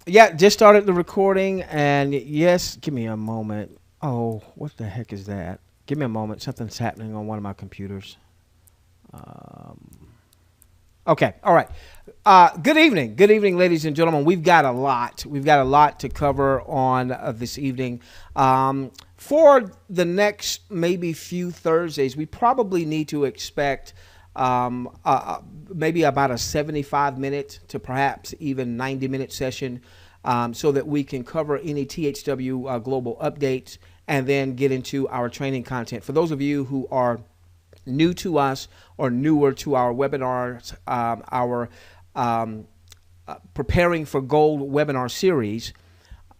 Yeah, just started the recording, and yes, give me a moment. Oh, what the heck is that? Give me a moment. Something's happening on one of my computers. Um, okay, all right. Good evening. Good evening, ladies and gentlemen. We've got a lot. We've got a lot to cover on this evening. For the next maybe few Thursdays, we probably need to expect maybe about a 75-minute to perhaps even 90-minute session, so that we can cover any THW global updates and then get into our training content. For those of you who are new to us or newer to our webinars, our Preparing for Gold webinar series,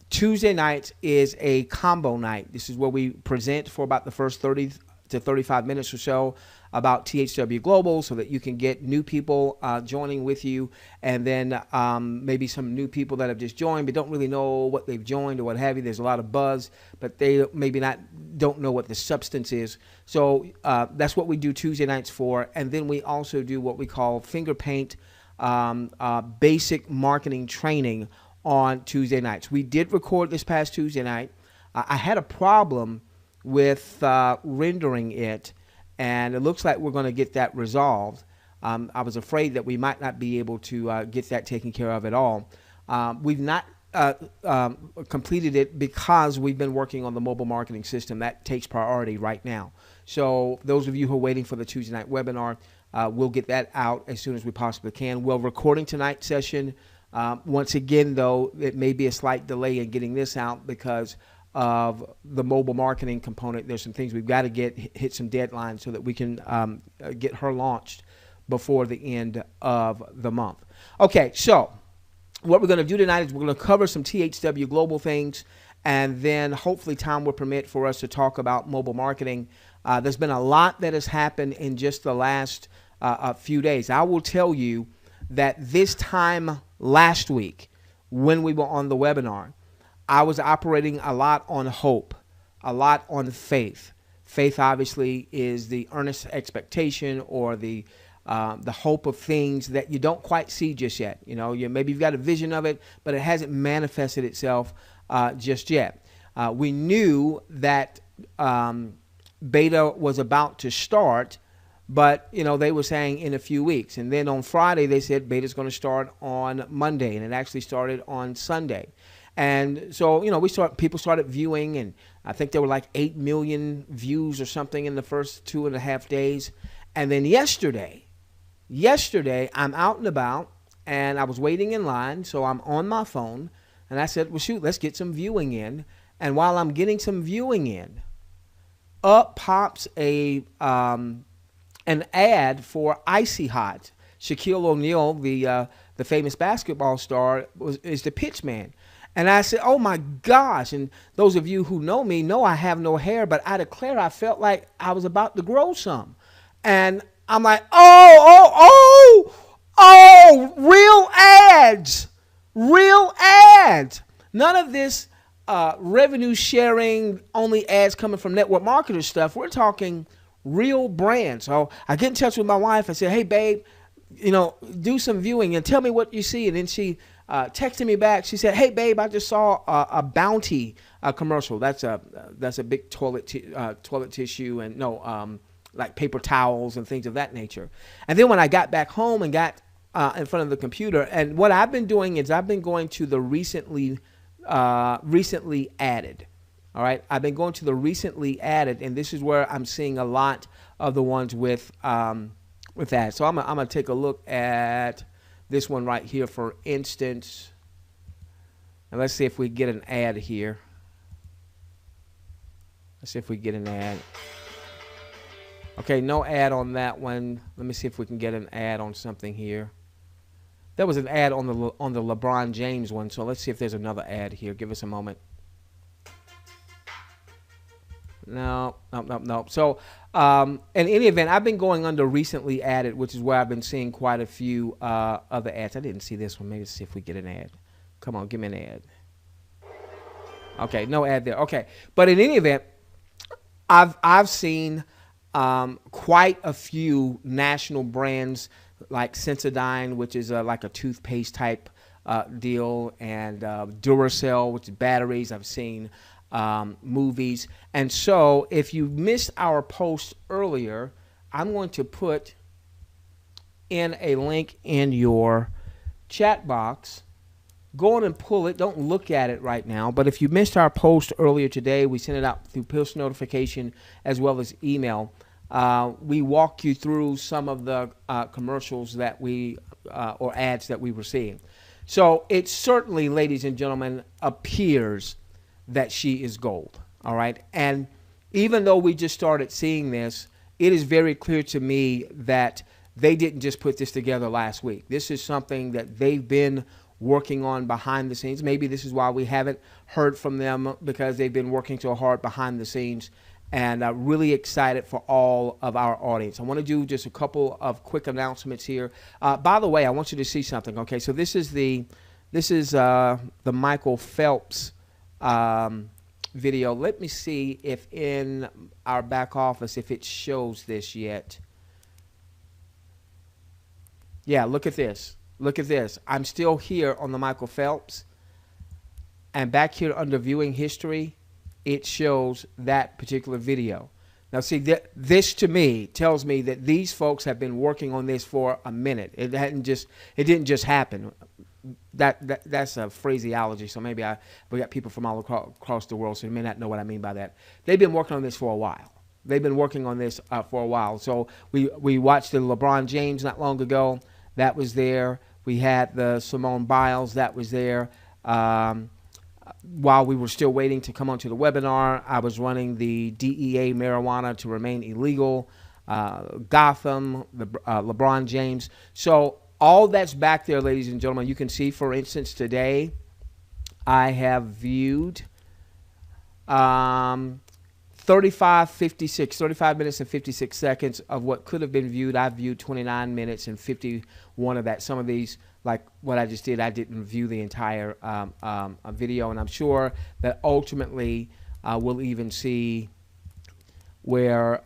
Tuesday night is a combo night. This is where we present for about the first 30 to 35 minutes or so about THW Global, so that you can get new people joining with you, and then maybe some new people that have just joined but don't really know what they've joined or what have you. There's a lot of buzz, but they maybe don't know what the substance is. So that's what we do Tuesday nights for. And then we also do what we call finger paint basic marketing training on Tuesday nights. We did record this past Tuesday night. I had a problem with rendering it, and it looks like we're going to get that resolved. I was afraid that we might not be able to get that taken care of at all. We've not completed it because we've been working on the mobile marketing system. That takes priority right now. So those of you who are waiting for the Tuesday night webinar, we'll get that out as soon as we possibly can. We're recording tonight's session. Once again, though, it may be a slight delay in getting this out because of the mobile marketing component. There's some things we've got to hit some deadlines so that we can get her launched before the end of the month. Okay, so what we're going to do tonight is we're going to cover some THW Global things, and then hopefully time will permit for us to talk about mobile marketing. There's been a lot that has happened in just the last few days. I will tell you that this time last week, when we were on the webinar, I was operating a lot on hope, a lot on faith. Faith obviously is the earnest expectation or the hope of things that you don't quite see just yet. You know, maybe you've got a vision of it, but it hasn't manifested itself just yet. We knew that beta was about to start, but, you know, they were saying in a few weeks. And then on Friday, they said beta's going to start on Monday, and it actually started on Sunday. And so, you know, people started viewing, and I think there were like 8 million views or something in the first 2.5 days. And then yesterday, I'm out and about, and I was waiting in line, so I'm on my phone, and I said, well, shoot, let's get some viewing in. And while I'm getting some viewing in, up pops an ad for Icy Hot. Shaquille O'Neal, the famous basketball star, is the pitch man. And I said, oh my gosh. And those of you who know me know I have no hair, but I declare I felt like I was about to grow some. And I'm like, real ads. Real ads. None of this revenue sharing, only ads coming from network marketers stuff. We're talking real brands. So I get in touch with my wife. I said, hey, babe, you know, do some viewing and tell me what you see. And then she texted me back. She said, hey, babe, I just saw a Bounty commercial. That's a big toilet tissue and like paper towels and things of that nature. And then when I got back home and got in front of the computer, and what I've been doing is I've been going to the recently added. All right, I've been going to the recently added, and this is where I'm seeing a lot of the ones with ads. So I'm gonna take a look at this one right here, for instance. And let's see if we get an ad here. Let's see if we get an ad. Okay, no ad on that one. Let me see if we can get an ad on something here. There was an ad on the LeBron James one, so let's see if there's another ad here. Give us a moment. No. So in any event, I've been going under recently added, which is where I've been seeing quite a few other ads. I didn't see this one. Maybe let's see if we get an ad. Come on, give me an ad. Okay, no ad there. Okay, but in any event, I've seen quite a few national brands like Sensodyne, which is like a toothpaste type deal, and Duracell, which is batteries. I've seen movies. And so if you missed our post earlier, I'm going to put in a link in your chat box. Go on and pull it. Don't look at it right now. But if you missed our post earlier today, we sent it out through push notification as well as email. We walk you through some of the commercials that we or ads that we were seeing. So it certainly, ladies and gentlemen, appears that she is gold. All right. And even though we just started seeing this, it is very clear to me that they didn't just put this together last week. This is something that they've been working on behind the scenes. Maybe this is why we haven't heard from them, because they've been working so hard behind the scenes. And really excited for all of our audience. I want to do just a couple of quick announcements here. By the way, I want you to see something. Okay, so this is the Michael Phelps video. Let me see if in our back office if it shows this yet. Yeah, look at this. Look at this. I'm still here on the Michael Phelps, and back here under viewing history, it shows that particular video. Now, see, this to me tells me that these folks have been working on this for a minute. It didn't just happen. That's a phraseology. So maybe we got people from all across the world, so they may not know what I mean by that. They've been working on this for a while. They've been working on this for a while. So we watched the LeBron James not long ago. That was there. We had the Simone Biles. That was there. While we were still waiting to come onto the webinar, I was running the DEA marijuana to remain illegal, Gotham, the LeBron James. So all that's back there, ladies and gentlemen. You can see, for instance, today I have viewed 35 minutes and 56 seconds of what could have been viewed. I've viewed 29 minutes and 51 of that. Some of these, like what I just did, I didn't view the entire video, and I'm sure that ultimately we'll even see where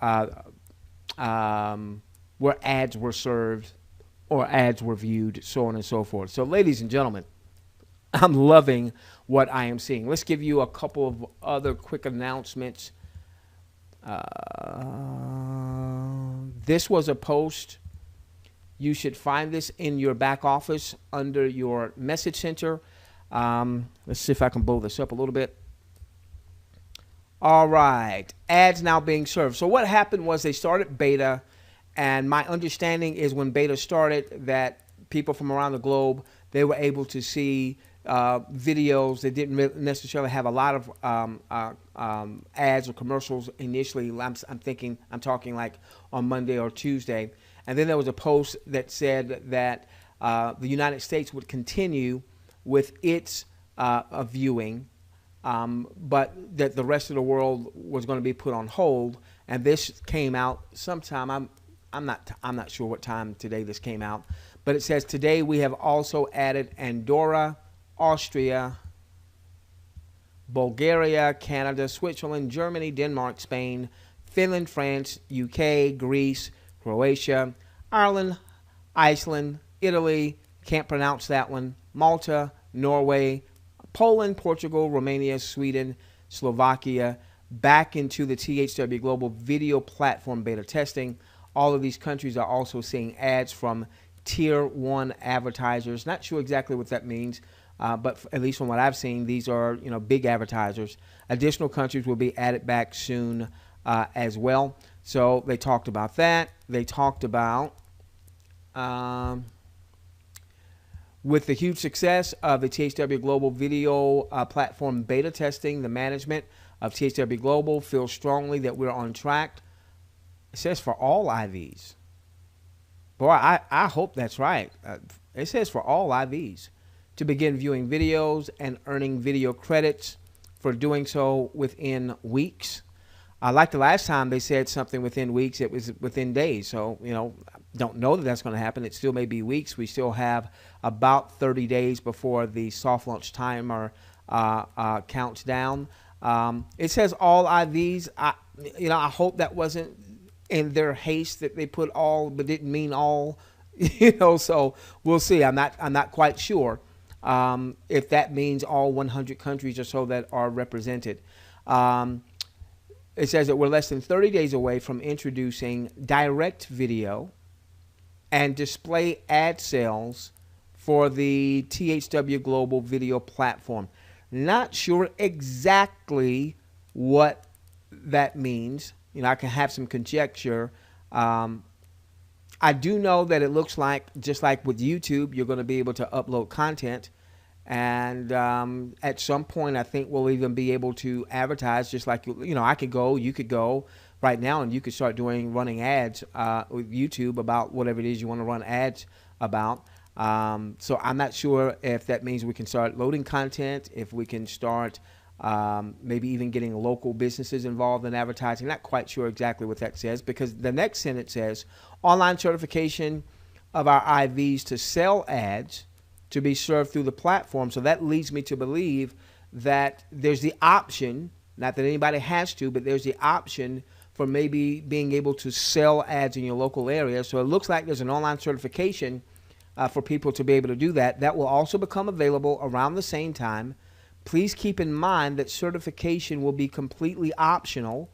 ads were served or ads were viewed, so on and so forth. So, ladies and gentlemen, I'm loving what I am seeing. Let's give you a couple of other quick announcements. This was a post. You should find this in your back office under your message center. Let's see if I can blow this up a little bit. All right. Ads now being served. So what happened was they started beta, and my understanding is when beta started that people from around the globe, they were able to see videos. They didn't necessarily have a lot of ads or commercials initially. I'm talking like on Monday or Tuesday. And then there was a post that said that the United States would continue with its viewing, but that the rest of the world was going to be put on hold. And this came out sometime. I'm not sure what time today this came out, but it says today we have also added Andorra, Austria, Bulgaria, Canada, Switzerland, Germany, Denmark, Spain, Finland, France, UK, Greece, Croatia, Ireland, Iceland, Italy, can't pronounce that one, Malta, Norway, Poland, Portugal, Romania, Sweden, Slovakia, back into the THW Global video platform beta testing. All of these countries are also seeing ads from Tier 1 advertisers. Not sure exactly what that means, but at least from what I've seen, these are big advertisers. Additional countries will be added back soon as well. So they talked about that. They talked about with the huge success of the THW Global video platform beta testing, the management of THW Global feels strongly that we're on track. It says for all IVs. Boy, I hope that's right. It says for all IVs to begin viewing videos and earning video credits for doing so within weeks. Like the last time they said something within weeks, it was within days. So, don't know that that's going to happen. It still may be weeks. We still have about 30 days before the soft launch timer counts down. It says all IVs. I hope that wasn't in their haste that they put all but didn't mean all. So we'll see. I'm not quite sure. if that means all 100 countries or so that are represented. It says that we're less than 30 days away from introducing direct video and display ad sales for the THWGlobal video platform. Not sure exactly what that means. You know, I can have some conjecture. I do know that it looks like, just like with YouTube, you're going to be able to upload content. And at some point, I think we'll even be able to advertise, just like, you know, I could go, you could go right now, and you could start running ads with YouTube about whatever it is you want to run ads about. So I'm not sure if that means we can start loading content, if we can start maybe even getting local businesses involved in advertising. Not quite sure exactly what that says, because the next sentence says online certification of our IVs to sell ads to be served through the platform. So that leads me to believe that there's the option, not that anybody has to, but there's the option for maybe being able to sell ads in your local area. So it looks like there's an online certification for people to be able to do that. That will also become available around the same time. Please keep in mind that certification will be completely optional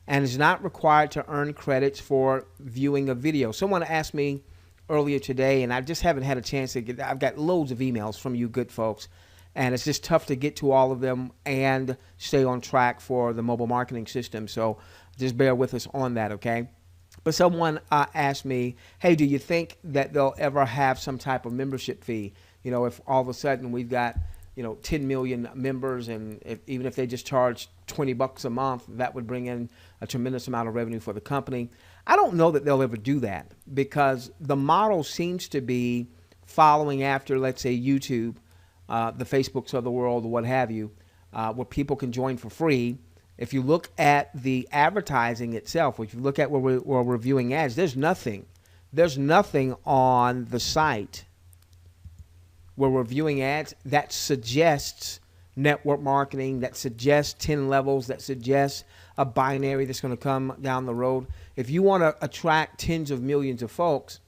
and is not required to earn credits for viewing a video. Someone asked me earlier today, and I just haven't had a chance to get, I've got loads of emails from you good folks, and it's just tough to get to all of them and stay on track for the mobile marketing system. So just bear with us on that, okay? But someone asked me, hey, do you think that they'll ever have some type of membership fee? You know, if all of a sudden we've got, you know, 10 million members, and even if they just charge $20 a month, that would bring in a tremendous amount of revenue for the company. I don't know that they'll ever do that, because the model seems to be following after, let's say, YouTube, the Facebooks of the world, or what have you, where people can join for free. If you look at the advertising itself, if you look at where we're viewing ads, there's nothing on the site where we're viewing ads that suggests network marketing, that suggests 10 levels, that suggests a binary that's going to come down the road. If you want to attract tens of millions of folks,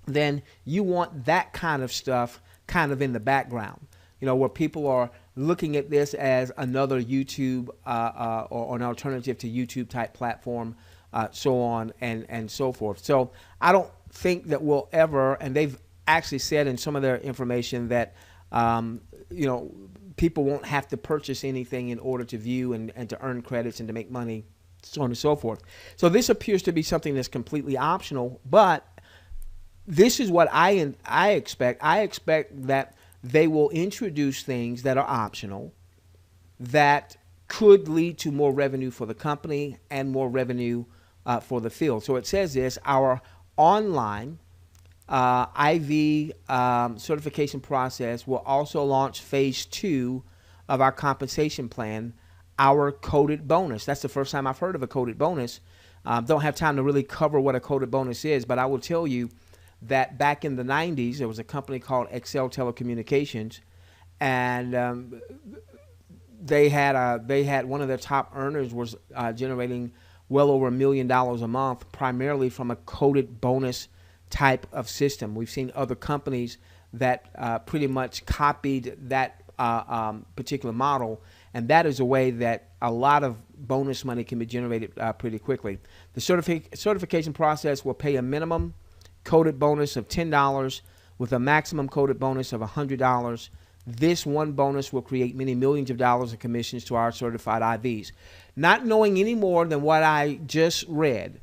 then you want that kind of stuff kind of in the background, you know, where people are looking at this as another YouTube or an alternative to YouTube type platform, so on and so forth. So I don't think that we'll ever, and they've actually said in some of their information that, you know, people won't have to purchase anything in order to view and to earn credits and to make money, so on and so forth. So this appears to be something that's completely optional, but this is what I expect. I expect that they will introduce things that are optional that could lead to more revenue for the company and more revenue for the field. So it says this: our online IV certification process will also launch phase 2 of our compensation plan, our coded bonus. That's the first time I've heard of a coded bonus. Don't have time to really cover what a coded bonus is, but I will tell you that back in the 90s, there was a company called Excel Telecommunications, and they had one of their top earners was generating well over $1 million a month, primarily from a coded bonus type of system. We've seen other companies that pretty much copied that particular model, and that is a way that a lot of bonus money can be generated pretty quickly. The certification process will pay a minimum coded bonus of $10 with a maximum coded bonus of $100. This one bonus will create many millions of dollars in commissions to our certified IVs. Not knowing any more than what I just read,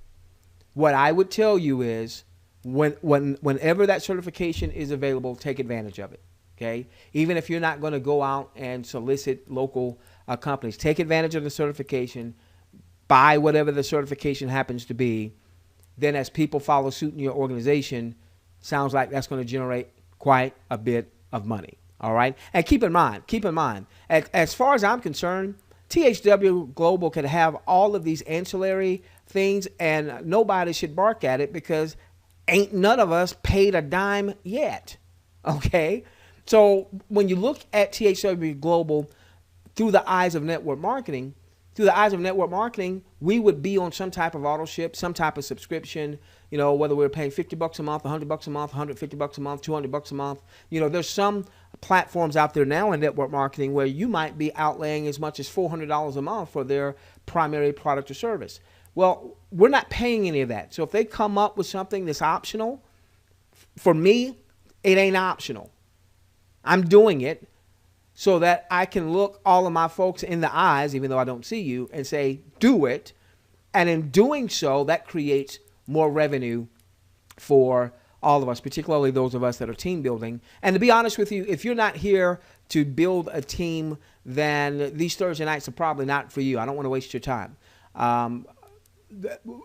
what I would tell you is whenever that certification is available, take advantage of it. Okay, even if you're not going to go out and solicit local companies, take advantage of the certification, buy whatever the certification happens to be. Then as people follow suit in your organization, sounds like that's going to generate quite a bit of money. All right. And keep in mind, as far as I'm concerned, THWGlobal can have all of these ancillary things and nobody should bark at it, because ain't none of us paid a dime yet. Okay. So when you look at THWGlobal through the eyes of network marketing, we would be on some type of auto ship, some type of subscription, you know, whether we're paying $50 a month, $100 a month, $150 a month, $200 a month. You know, there's some platforms out there now in network marketing where you might be outlaying as much as $400 a month for their primary product or service. Well, we're not paying any of that. So if they come up with something that's optional, for me, it ain't optional. I'm doing it so that I can look all of my folks in the eyes, even though I don't see you, and say, do it. And in doing so, that creates more revenue for all of us, particularly those of us that are team building. And to be honest with you, if you're not here to build a team, then these Thursday nights are probably not for you. I don't want to waste your time.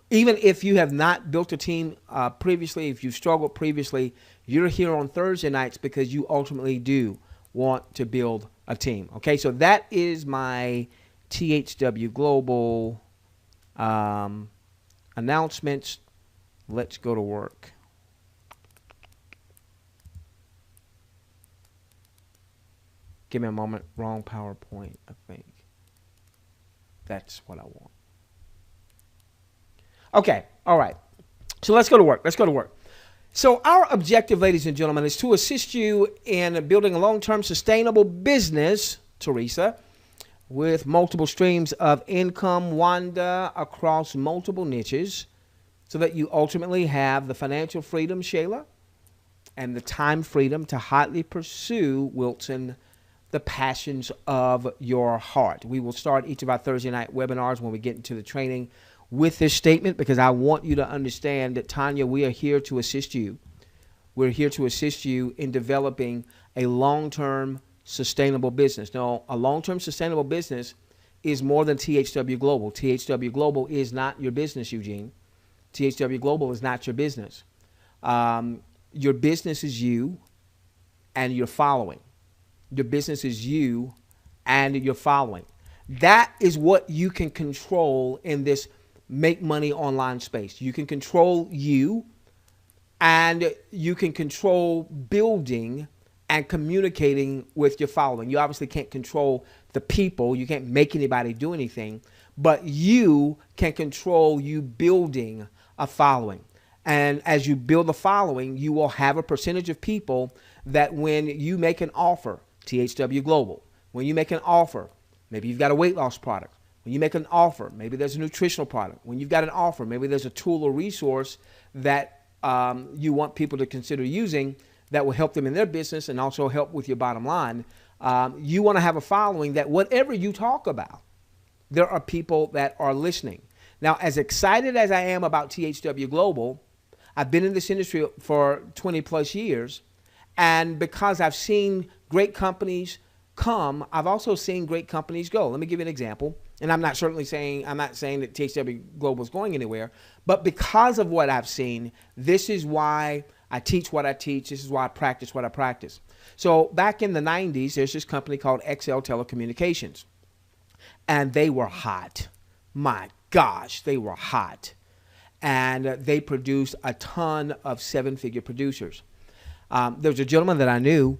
Even if you have not built a team previously, if you've struggled previously, you're here on Thursday nights because you ultimately do want to build a team. Okay, so that is my THW Global announcements. Let's go to work. Give me a moment. Wrong PowerPoint, I think. That's what I want. Okay, all right. So let's go to work. Let's go to work. So our objective, ladies and gentlemen, is to assist you in building a long-term sustainable business, Teresa, with multiple streams of income, Wanda, across multiple niches, so that you ultimately have the financial freedom, Shayla, and the time freedom to hotly pursue, Wilson, the passions of your heart. We will start each of our Thursday night webinars when we get into the training with this statement, because I want you to understand that, Tanya, we are here to assist you. We're here to assist you in developing a long-term sustainable business. Now, a long-term sustainable business is more than THW Global. THW Global is not your business, Eugene. THW Global is not your business. Your business is you and your following. Your business is you and your following. That is what you can control in this make money online space. You can control you, and you can control building and communicating with your following. You obviously can't control the people. You can't make anybody do anything, but you can control you building a following. And as you build a following, you will have a percentage of people that when you make an offer, THW Global, when you make an offer, maybe you've got a weight loss product. When you make an offer, maybe there's a nutritional product. When you've got an offer, maybe there's a tool or resource that you want people to consider using that will help them in their business and also help with your bottom line. You want to have a following that whatever you talk about, there are people that are listening. Now, as excited as I am about THW Global, I've been in this industry for 20 plus years. And because I've seen great companies come, I've also seen great companies go. Let me give you an example. And I'm not saying that THW Global is going anywhere, but because of what I've seen, this is why I teach what I teach. This is why I practice what I practice. So back in the 90s, there's this company called XL Telecommunications, and they were hot. My gosh, they were hot. And they produced a ton of seven-figure producers. There was a gentleman that I knew,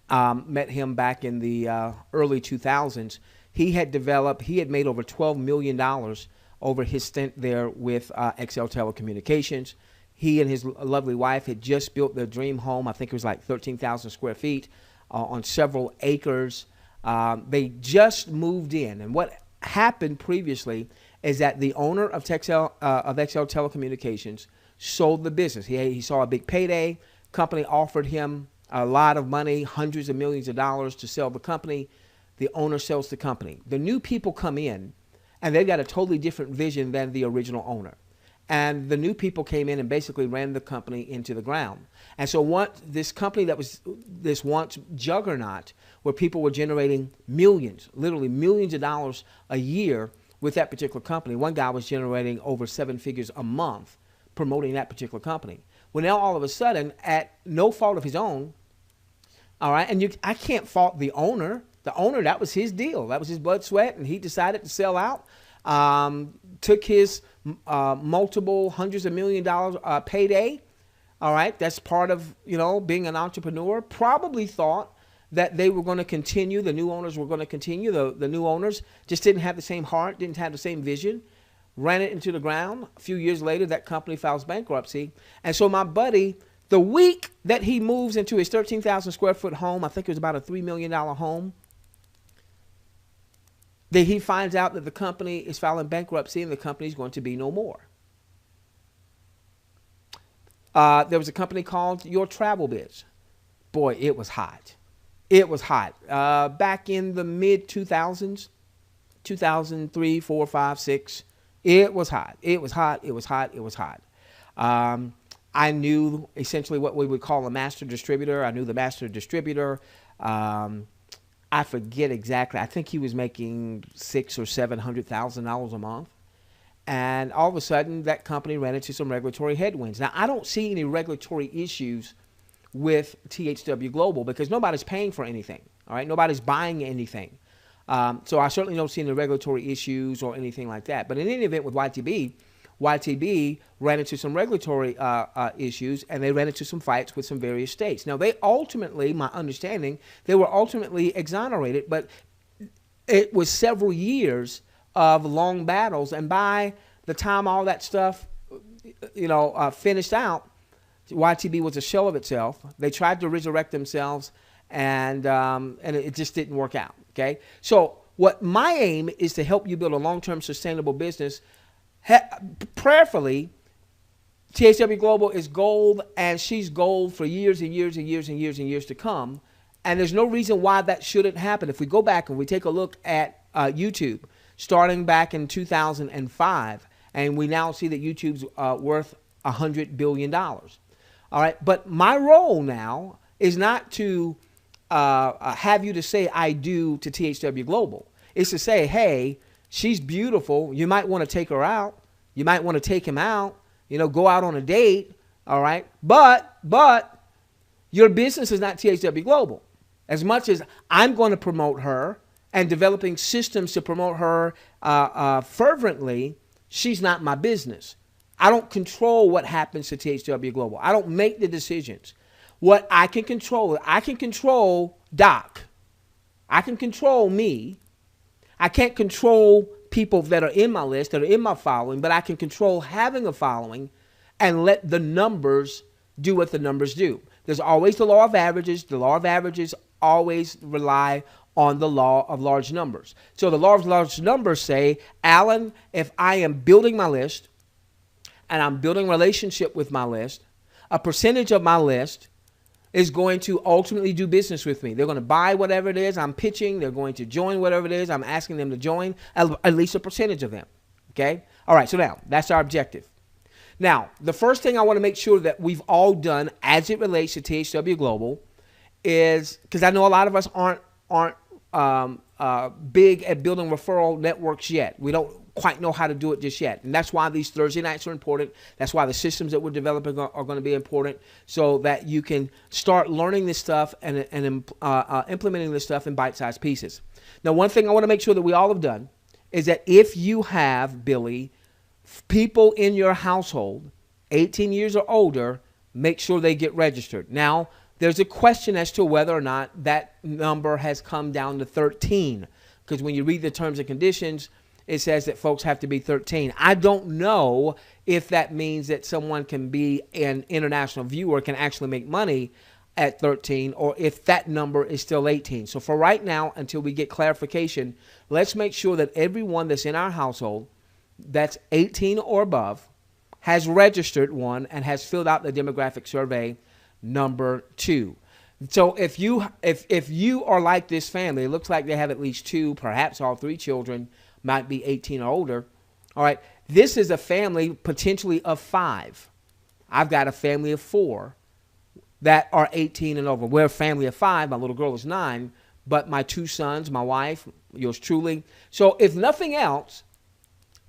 met him back in the early 2000s. He had made over $12 million over his stint there with XL Telecommunications. He and his lovely wife had just built their dream home. I think it was like 13,000 square feet on several acres. They just moved in. And what happened previously is that the owner of XL Telecommunications sold the business. He saw a big payday. Company offered him a lot of money, hundreds of millions of dollars to sell the company. The owner sells the company. The new people come in, and they've got a totally different vision than the original owner. And the new people came in and basically ran the company into the ground. And so what this company that was this once juggernaut, where people were generating millions, literally millions of dollars a year with that particular company. One guy was generating over 7 figures a month promoting that particular company. Well, now all of a sudden, at no fault of his own, all right, and I can't fault the owner. The owner, that was his deal. That was his blood, sweat, and he decided to sell out. Took his multiple hundreds of $1 million payday. All right, that's part of, being an entrepreneur. Probably thought that they were going to continue. The new owners were going to continue. The new owners just didn't have the same heart, didn't have the same vision. Ran it into the ground. A few years later, that company files bankruptcy. And so my buddy The week that he moves into his 13,000 square foot home, I think it was about a $3 million home, that he finds out that the company is filing bankruptcy and the company is going to be no more. There was a company called Your Travel Biz. Boy, it was hot. It was hot. Back in the mid-2000s, 2003, 4, 5, 6, it was hot. It was hot. It was hot. It was hot. I knew essentially what we would call a master distributor. I knew the master distributor. I forget exactly. I think he was making $600,000 or $700,000 a month. And all of a sudden, that company ran into some regulatory headwinds. Now, I don't see any regulatory issues with THWGlobal because nobody's paying for anything. All right, nobody's buying anything. So I certainly don't see any regulatory issues or anything like that. But in any event, with YTB ran into some regulatory issues, and they ran into some fights with some various states. Now, they ultimately, my understanding, they were ultimately exonerated, but it was several years of long battles, and by the time all that stuff, finished out, YTB was a shell of itself. They tried to resurrect themselves, and it just didn't work out. Okay, so what my aim is to help you build a long-term sustainable business. Prayerfully, THWGlobal is gold, and she's gold for years and years and years and years and years to come. And there's no reason why that shouldn't happen. If we go back and we take a look at YouTube, starting back in 2005, and we now see that YouTube's worth $100 billion. All right, but my role now is not to have you to say I do to THWGlobal. It's to say, hey, she's beautiful. You might want to take her out. You might want to take him out, go out on a date. All right. But your business is not THWGlobal. As much as I'm going to promote her and developing systems to promote her fervently, she's not my business. I don't control what happens to THWGlobal. I don't make the decisions. What I can control, I can control Doc. I can control me. I can't control people that are in my list, that are in my following, but I can control having a following and let the numbers do what the numbers do. There's always the law of averages. The law of averages always rely on the law of large numbers. So the law of large numbers say, Alan, if I am building my list and I'm building a relationship with my list, a percentage of my list is going to ultimately do business with me. They're going to buy whatever it is I'm pitching. They're going to join whatever it is I'm asking them to join, at least a percentage of them. Okay? All right, so now that's our objective. Now, the first thing I want to make sure that we've all done as it relates to THWGlobal is, because I know a lot of us aren't big at building referral networks yet. We don't quite know how to do it just yet. And that's why these Thursday nights are important. That's why the systems that we're developing are going to be important, so that you can start learning this stuff and implementing this stuff in bite-sized pieces. Now, one thing I want to make sure that we all have done is that if you have, Billy, people in your household 18 years or older, make sure they get registered. Now, there's a question as to whether or not that number has come down to 13, because when you read the terms and conditions, it says that folks have to be 13. I don't know if that means that someone can be an international viewer, can actually make money at 13, or if that number is still 18. So for right now, until we get clarification, let's make sure that everyone that's in our household that's 18 or above has registered, one, and has filled out the demographic survey, number 2. So if you are like this family, it looks like they have at least 2, perhaps all 3 children, might be 18 or older. All right, this is a family potentially of 5. I've got a family of 4 that are 18 and over. We're a family of 5. My little girl is 9, but my 2 sons, my wife, yours truly. So if nothing else,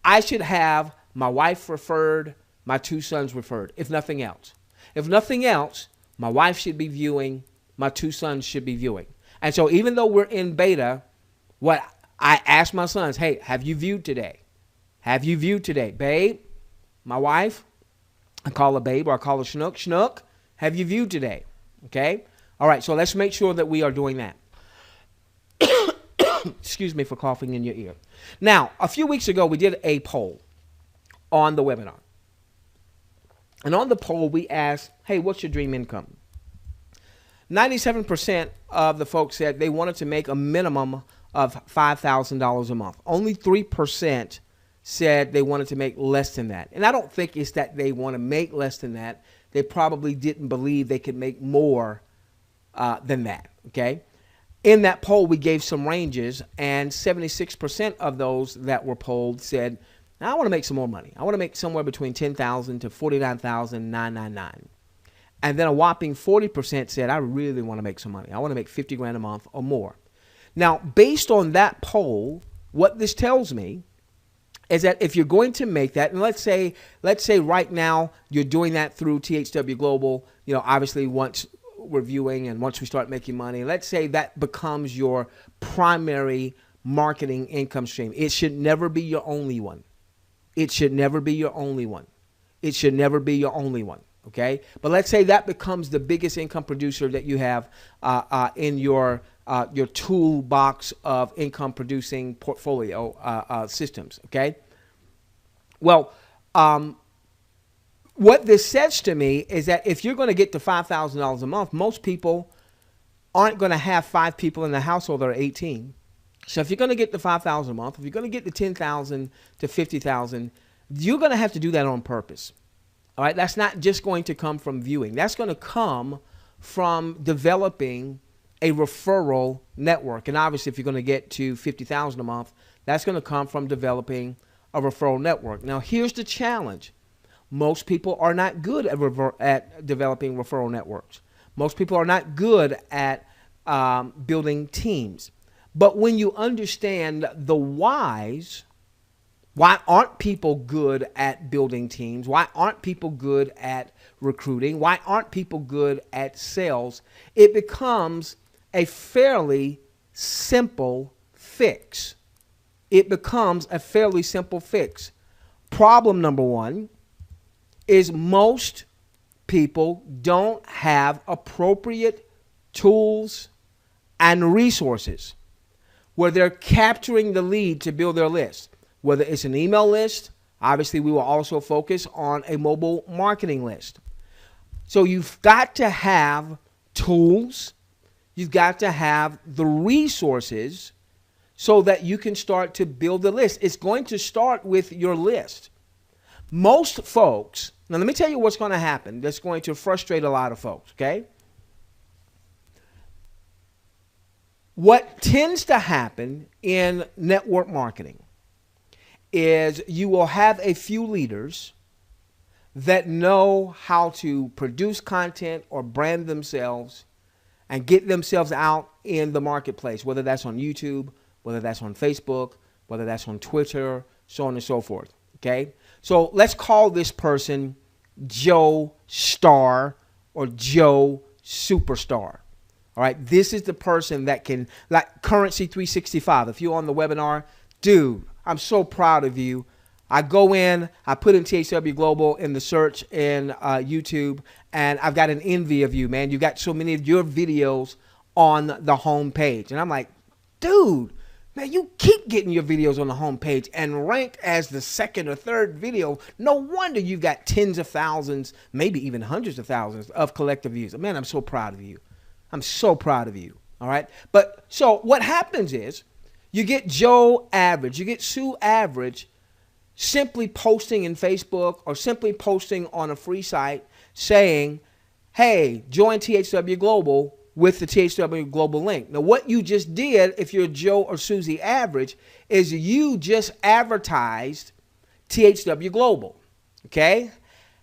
I should have my wife referred, my 2 sons referred, if nothing else. If nothing else, my wife should be viewing, my 2 sons should be viewing. And so even though we're in beta, what I ask my sons, hey, have you viewed today? Have you viewed today? Babe, my wife, I call her babe or I call her Schnook. Schnook, have you viewed today? Okay? All right, so let's make sure that we are doing that. Excuse me for coughing in your ear. Now, a few weeks ago, we did a poll on the webinar. And on the poll, we asked, hey, what's your dream income? 97% of the folks said they wanted to make a minimum of $5,000 a month. Only 3% said they wanted to make less than that. And I don't think it's that they want to make less than that. They probably didn't believe they could make more than that, okay? In that poll, we gave some ranges, and 76% of those that were polled said, I want to make some more money. I want to make somewhere between $10,000 to $49,999. And then a whopping 40% said, I really want to make some money. I want to make 50 grand a month or more. Now, based on that poll, what this tells me is that if you're going to make that, and let's say right now you're doing that through THWGlobal, you know, obviously once we're viewing and once we start making money, let's say that becomes your primary marketing income stream. It should never be your only one. It should never be your only one. It should never be your only one. Okay, but let's say that becomes the biggest income producer that you have in your toolbox of income producing portfolio systems. Okay, well, what this says to me is that if you're going to get to $5,000 a month, most people aren't going to have 5 people in the household that are 18. So if you're going to get to $5,000 a month, if you're going to get to $10,000 to $50,000, you're going to have to do that on purpose. All right, that's not just going to come from viewing. That's going to come from developing a referral network. And obviously, if you're going to get to $50,000 a month, that's going to come from developing a referral network. Now, here's the challenge. Most people are not good at developing referral networks. Most people are not good at building teams. But when you understand the whys, why aren't people good at building teams? Why aren't people good at recruiting? Why aren't people good at sales? It becomes a fairly simple fix. It becomes a fairly simple fix. Problem number one is most people don't have appropriate tools and resources where they're capturing the lead to build their list. Whether it's an email list, obviously we will also focus on a mobile marketing list. So you've got to have tools, you've got to have the resources so that you can start to build the list. It's going to start with your list. Most folks, now let me tell you what's going to happen that's going to frustrate a lot of folks, okay? What tends to happen in network marketing is you will have a few leaders that know how to produce content or brand themselves and get themselves out in the marketplace, whether that's on YouTube, whether that's on Facebook, whether that's on Twitter, so on and so forth, okay? So let's call this person Joe Star or Joe Superstar. All right, this is the person that can, like Currency 365, if you're on the webinar, dude, I'm so proud of you. I go in, I put in THWGlobal in the search in YouTube, and I've got an envy of you, man. You got so many of your videos on the home page. And I'm like, dude, man, you keep getting your videos on the home page and ranked as the second or third video. No wonder you've got tens of thousands, maybe even hundreds of thousands of collective views. Man, I'm so proud of you. I'm so proud of you. All right. But so what happens is, you get Joe Average, you get Sue Average simply posting in Facebook or simply posting on a free site saying, hey, join THWGlobal with the THWGlobal link. Now, what you just did, if you're Joe or Susie Average, is you just advertised THWGlobal, okay?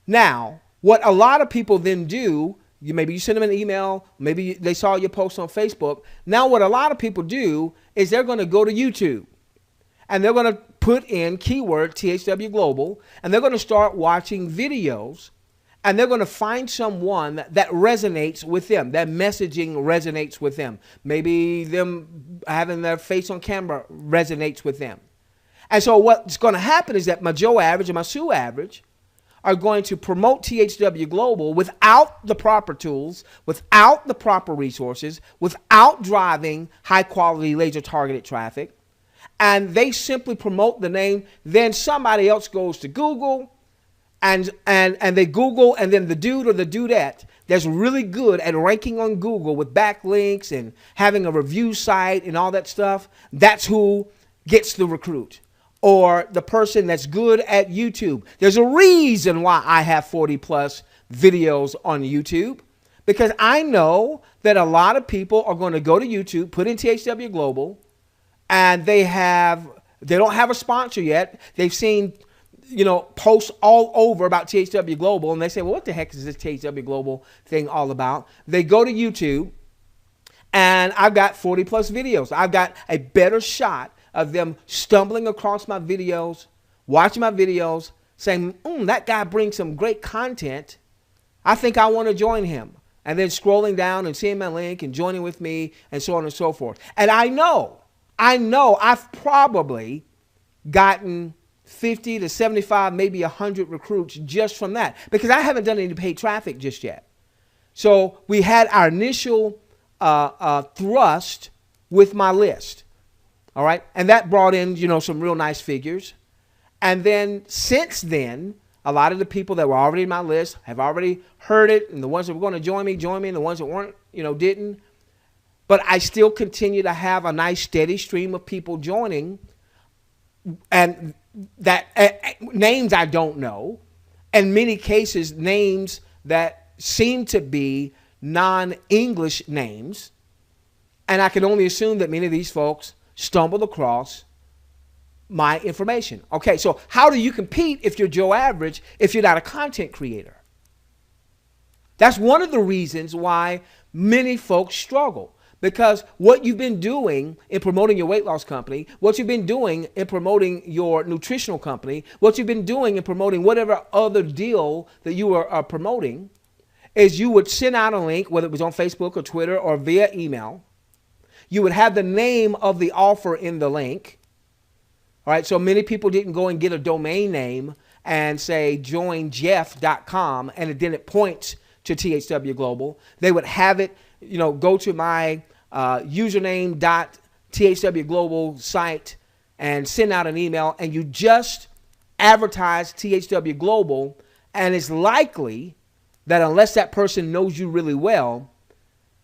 Now, what a lot of people then do, maybe you send them an email, maybe they saw your post on Facebook. Now what a lot of people do is they're going to go to YouTube and they're going to put in keyword THWGlobal and they're going to start watching videos and they're going to find someone that resonates with them. That messaging resonates with them. Maybe them having their face on camera resonates with them. And so what's going to happen is that my Joe Average and my Sue Average are going to promote THWGlobal without the proper tools, without the proper resources, without driving high-quality laser-targeted traffic, and they simply promote the name. Then somebody else goes to Google and they Google, and then the dude or the dudette that's really good at ranking on Google with backlinks and having a review site and all that stuff, that's who gets the recruit. Or the person that's good at YouTube. There's a reason why I have 40 plus videos on YouTube, because I know that a lot of people are going to go to YouTube, put in THW Global, and they don't have a sponsor yet. They've seen, you know, posts all over about THW Global, and they say, well, what the heck is this THW Global thing all about? They go to YouTube, and I've got 40 plus videos. I've got a better shot of them stumbling across my videos, watching my videos, saying, that guy brings some great content. I think I want to join him. And then scrolling down and seeing my link and joining with me and so on and so forth. And I know I've probably gotten 50 to 75, maybe 100 recruits just from that, because I haven't done any paid traffic just yet. So we had our initial thrust with my list. All right. And that brought in, you know, some real nice figures. And then since then, a lot of the people that were already in my list have already heard it. And the ones that were going to join me, and the ones that weren't, you know, didn't. But I still continue to have a nice steady stream of people joining. And that names I don't know. In many cases, names that seem to be non-English names. And I can only assume that many of these folks stumbled across my information. Okay, so how do you compete if you're Joe Average if you're not a content creator? That's one of the reasons why many folks struggle, because what you've been doing in promoting your weight loss company, what you've been doing in promoting your nutritional company, what you've been doing in promoting whatever other deal that you are promoting, is you would send out a link, whether it was on Facebook or Twitter or via email. You would have the name of the offer in the link. All right, so many people didn't go and get a domain name and say joinjeff.com and then it points to THW Global. They would have it, you know, go to my username.thwglobal site and send out an email, and you just advertise THW Global, and it's likely that unless that person knows you really well,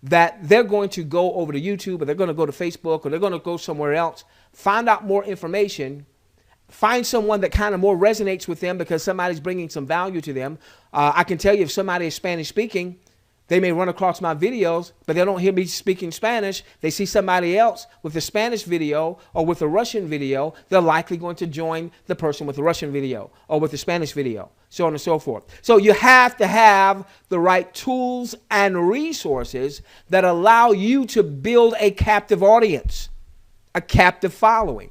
that they're going to go over to YouTube, or they're going to go to Facebook, or they're going to go somewhere else, find out more information, find someone that kind of more resonates with them because somebody's bringing some value to them. I can tell you, if somebody is Spanish speaking, they may run across my videos, but they don't hear me speaking Spanish. They see somebody else with a Spanish video or with a Russian video, they're likely going to join the person with the Russian video or with the Spanish video, so on and so forth. So you have to have the right tools and resources that allow you to build a captive audience, a captive following.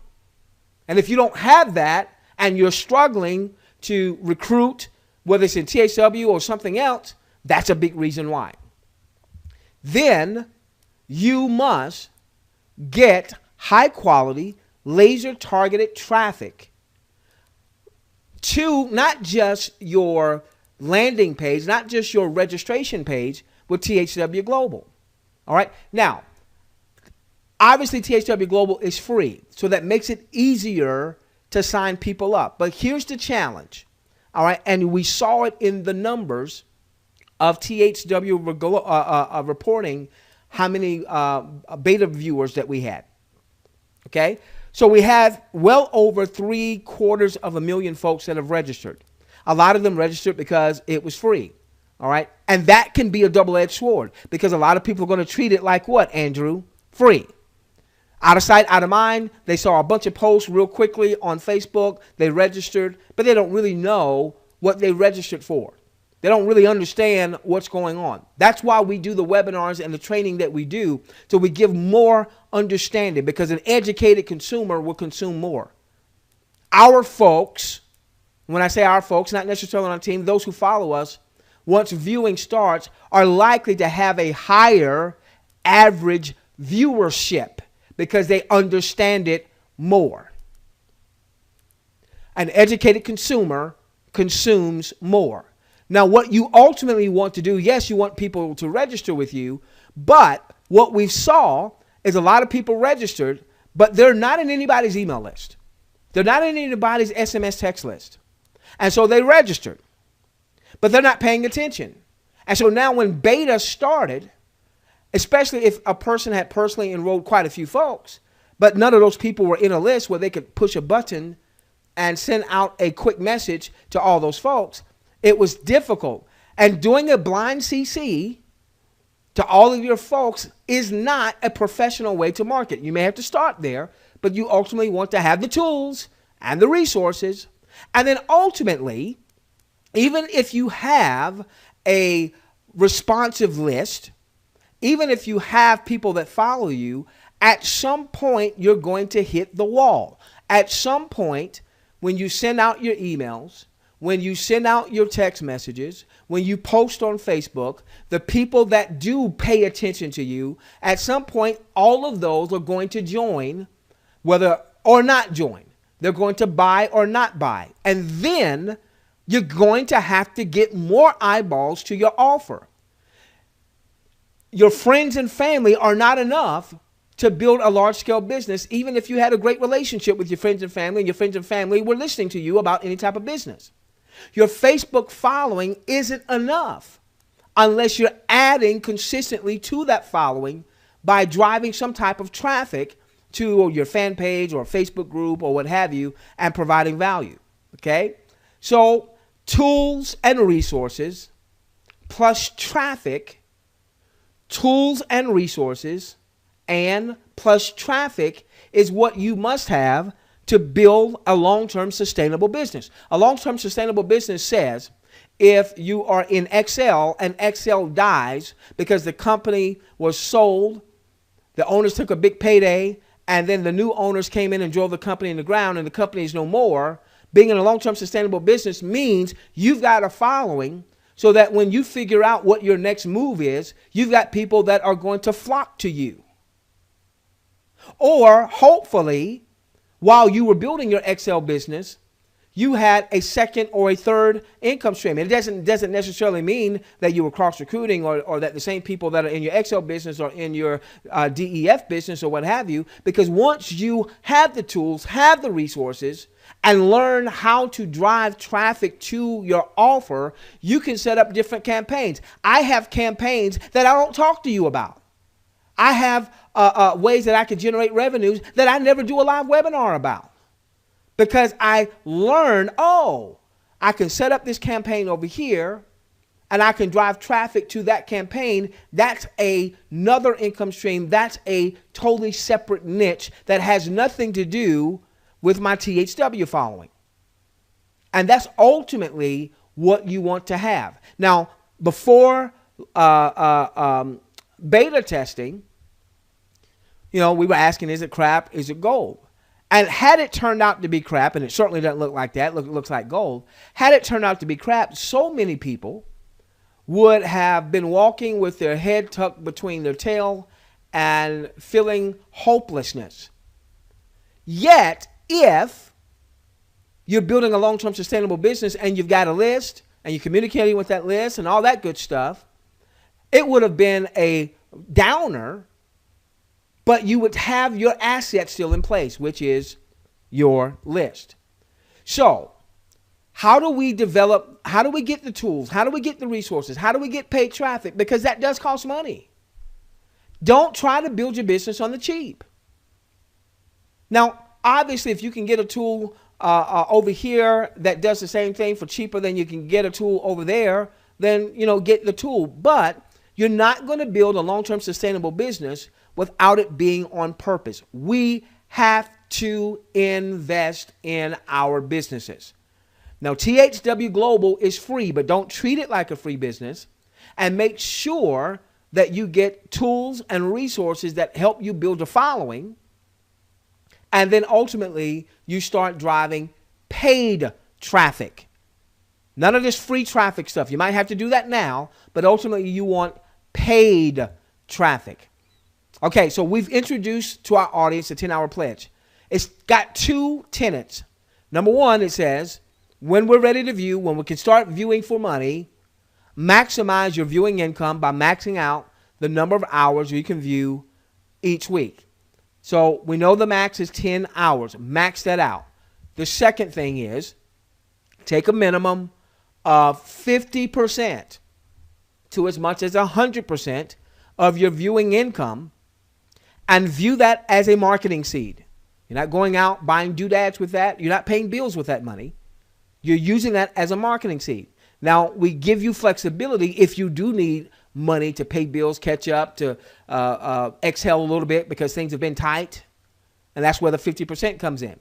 And if you don't have that and you're struggling to recruit, whether it's in THW or something else, that's a big reason why. Then you must get high quality, laser targeted traffic to not just your landing page, not just your registration page with THW Global. All right. Now, obviously THW Global is free, so that makes it easier to sign people up. But here's the challenge. All right. And we saw it in the numbers of THW reporting how many beta viewers that we had. Okay, so we have well over 750,000 folks that have registered. A lot of them registered because it was free. All right, and that can be a double-edged sword, because a lot of people are going to treat it like what, Andrew? Free. Out of sight, out of mind. They saw a bunch of posts real quickly on Facebook. They registered, but they don't really know what they registered for. They don't really understand what's going on. That's why we do the webinars and the training that we do, so we give more understanding, because an educated consumer will consume more. Our folks, when I say our folks, not necessarily on our team, those who follow us, once viewing starts, are likely to have a higher average viewership because they understand it more. An educated consumer consumes more. Now, what you ultimately want to do, yes, you want people to register with you, but what we saw is a lot of people registered, but they're not in anybody's email list. They're not in anybody's SMS text list. And so they registered. but they're not paying attention. And so now when beta started, especially if a person had personally enrolled quite a few folks, but none of those people were in a list where they could push a button and send out a quick message to all those folks, it was difficult. And doing a blind CC to all of your folks is not a professional way to market. You may have to start there, but you ultimately want to have the tools and the resources. And then ultimately, even if you have a responsive list, even if you have people that follow you, at some point you're going to hit the wall. At some point, when you send out your emails, when you send out your text messages, when you post on Facebook, the people that do pay attention to you, at some point, all of those are going to join, whether or not join. They're going to buy or not buy. And then you're going to have to get more eyeballs to your offer. Your friends and family are not enough to build a large-scale business, even if you had a great relationship with your friends and family, and your friends and family were listening to you about any type of business. Your Facebook following isn't enough unless you're adding consistently to that following by driving some type of traffic to your fan page or Facebook group or what have you and providing value. Okay? So tools and resources plus traffic, tools and resources and plus traffic is what you must have to build a long-term sustainable business. A long-term sustainable business says if you are in Excel and Excel dies because the company was sold, the owners took a big payday, and then the new owners came in and drove the company in the ground and the company is no more, being in a long-term sustainable business means you've got a following so that when you figure out what your next move is, you've got people that are going to flock to you. Or hopefully, while you were building your Excel business, you had a second or a third income stream. And it doesn't necessarily mean that you were cross-recruiting or that the same people that are in your Excel business or in your DEF business or what have you, because once you have the tools, have the resources, and learn how to drive traffic to your offer, you can set up different campaigns. I have campaigns that I don't talk to you about. I have ways that I can generate revenues that I never do a live webinar about. Because I learned, oh, I can set up this campaign over here and I can drive traffic to that campaign. That's another income stream. That's a totally separate niche that has nothing to do with my THW following. And that's ultimately what you want to have. Now, before beta testing, we were asking, is it crap? Is it gold? And had it turned out to be crap, and it certainly doesn't look like that, it looks like gold. Had it turned out to be crap, so many people would have been walking with their head tucked between their tail and feeling hopelessness. Yet, if you're building a long-term sustainable business and you've got a list and you're communicating with that list and all that good stuff, it would have been a downer, but you would have your assets still in place, which is your list. So how do we get the tools? How do we get the resources? How do we get paid traffic? Because that does cost money. Don't try to build your business on the cheap. Now, obviously, if you can get a tool over here that does the same thing for cheaper than you can get a tool over there, then, get the tool. But you're not going to build a long-term sustainable business without it being on purpose. We have to invest in our businesses. Now, THWGlobal is free, but don't treat it like a free business, and make sure that you get tools and resources that help you build a following. And then ultimately, you start driving paid traffic. None of this free traffic stuff. You might have to do that now, but ultimately you want paid traffic. Okay, so we've introduced to our audience the 10-hour pledge. It's got two tenets. Number one, it says, when we're ready to view, when we can start viewing for money, maximize your viewing income by maxing out the number of hours you can view each week. So we know the max is 10 hours. Max that out. The second thing is take a minimum 50% to as much as 100% of your viewing income, and view that as a marketing seed. You're not going out buying doodads with that. You're not paying bills with that money. You're using that as a marketing seed. Now, we give you flexibility if you do need money to pay bills, catch up, to exhale a little bit because things have been tight. And that's where the 50% comes in.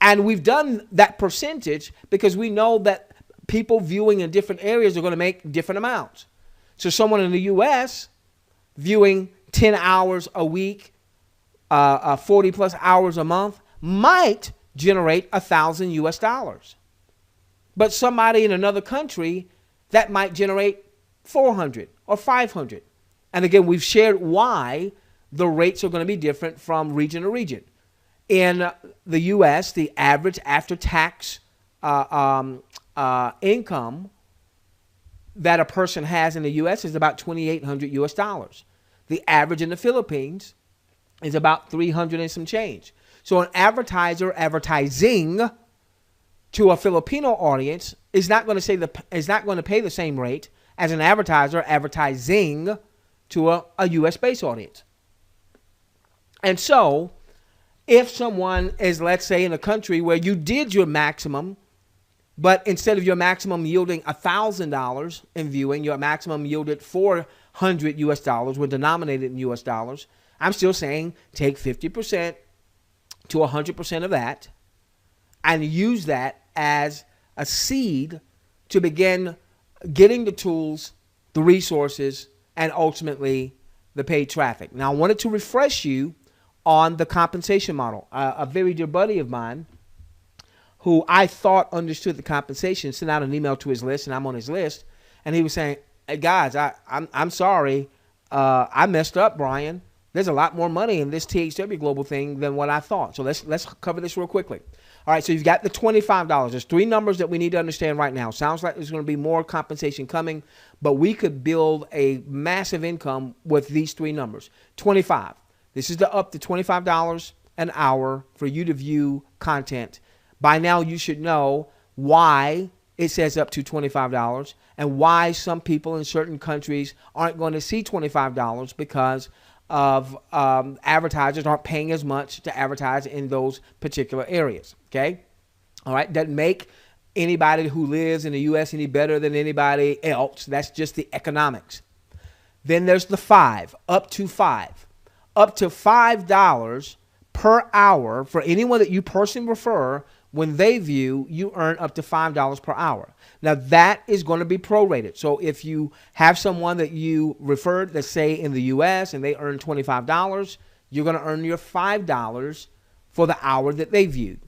And we've done that percentage because we know that people viewing in different areas are going to make different amounts. So someone in the U.S. viewing 10 hours a week, 40 plus hours a month might generate $1,000 US. But somebody in another country, that might generate 400 or 500. And again, we've shared why the rates are going to be different from region to region. In the U.S., the average after-tax income that a person has in the U.S. is about $2,800 US. The average in the Philippines is about 300 and some change. So an advertiser advertising to a Filipino audience is not going to pay the same rate as an advertiser advertising to a U.S. based audience. And so, if someone is, let's say, in a country where you did your maximum, but instead of your maximum yielding $1,000 in viewing, your maximum yielded $400 US, when denominated in US dollars, I'm still saying take 50% to 100% of that and use that as a seed to begin getting the tools, the resources, and ultimately the paid traffic. Now, I wanted to refresh you on the compensation model. A very dear buddy of mine who I thought understood the compensation sent out an email to his list, and I'm on his list, and he was saying, hey guys, I'm sorry, I messed up, Brian. There's a lot more money in this THWGlobal thing than what I thought. So let's cover this real quickly. All right, so you've got the $25. There's three numbers that we need to understand right now. Sounds like there's going to be more compensation coming, but we could build a massive income with these three numbers. 25. This is the up to $25 an hour for you to view content. By now, you should know why it says up to $25 and why some people in certain countries aren't going to see $25 because of advertisers aren't paying as much to advertise in those particular areas. Okay. All right. Doesn't make anybody who lives in the U.S. any better than anybody else. That's just the economics. Then there's the 5, up to 5. Up to $5 per hour for anyone that you personally refer. When they view, you earn up to $5 per hour. Now, that is going to be prorated. So if you have someone that you referred, let's say in the U.S., and they earn $25, you're going to earn your $5 for the hour that they viewed.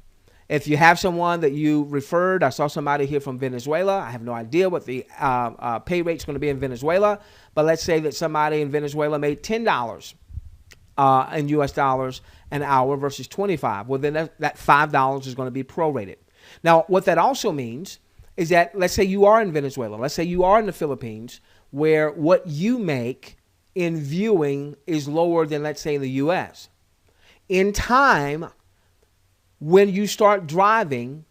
If you have someone that you referred, I saw somebody here from Venezuela. I have no idea what the pay rate is going to be in Venezuela, but let's say that somebody in Venezuela made $10 in U.S. dollars an hour versus 25. Well, then that $5 is going to be prorated. Now, what that also means is that let's say you are in Venezuela. Let's say you are in the Philippines where what you make in viewing is lower than, let's say, in the U.S. In time, when you start driving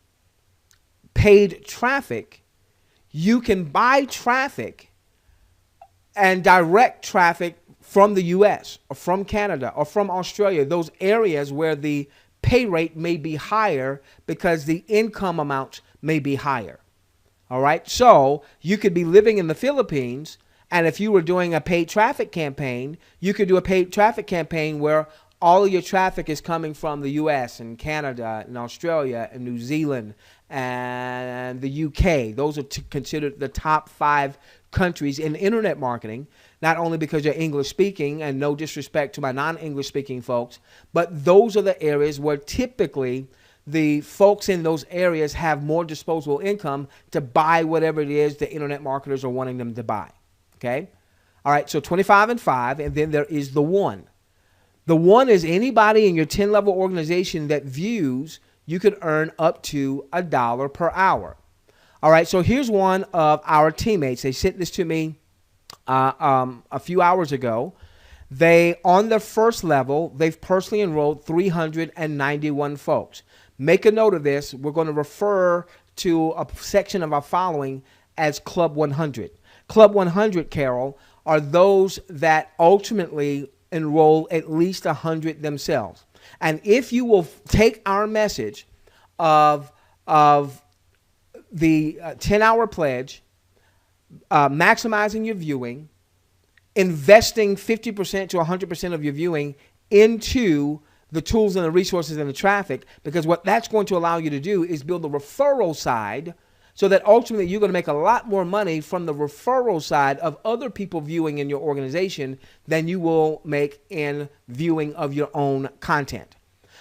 paid traffic, you can buy traffic and direct traffic from the U.S. or from Canada or from Australia, those areas where the pay rate may be higher because the income amounts may be higher. All right. So you could be living in the Philippines, and if you were doing a paid traffic campaign, you could do a paid traffic campaign where all of your traffic is coming from the U.S. and Canada and Australia and New Zealand and the U.K. Those are considered the top 5 countries in internet marketing, not only because you're English speaking, and no disrespect to my non-English speaking folks, but those are the areas where typically the folks in those areas have more disposable income to buy whatever it is the internet marketers are wanting them to buy. Okay. All right. So 25 and 5. And then there is the 1. The 1 is anybody in your 10 level organization that views, you could earn up to $1 per hour. All right. So here's one of our teammates. They sent this to me a few hours ago. They, on their first level, they've personally enrolled 391 folks. Make a note of this. We're going to refer to a section of our following as Club 100. Club 100, Carol, are those that ultimately enroll at least 100 themselves. And if you will take our message of the 10-hour pledge, maximizing your viewing, investing 50% to 100% of your viewing into the tools and the resources and the traffic, because what that's going to allow you to do is build the referral side so that ultimately you're going to make a lot more money from the referral side of other people viewing in your organization than you will make in viewing of your own content.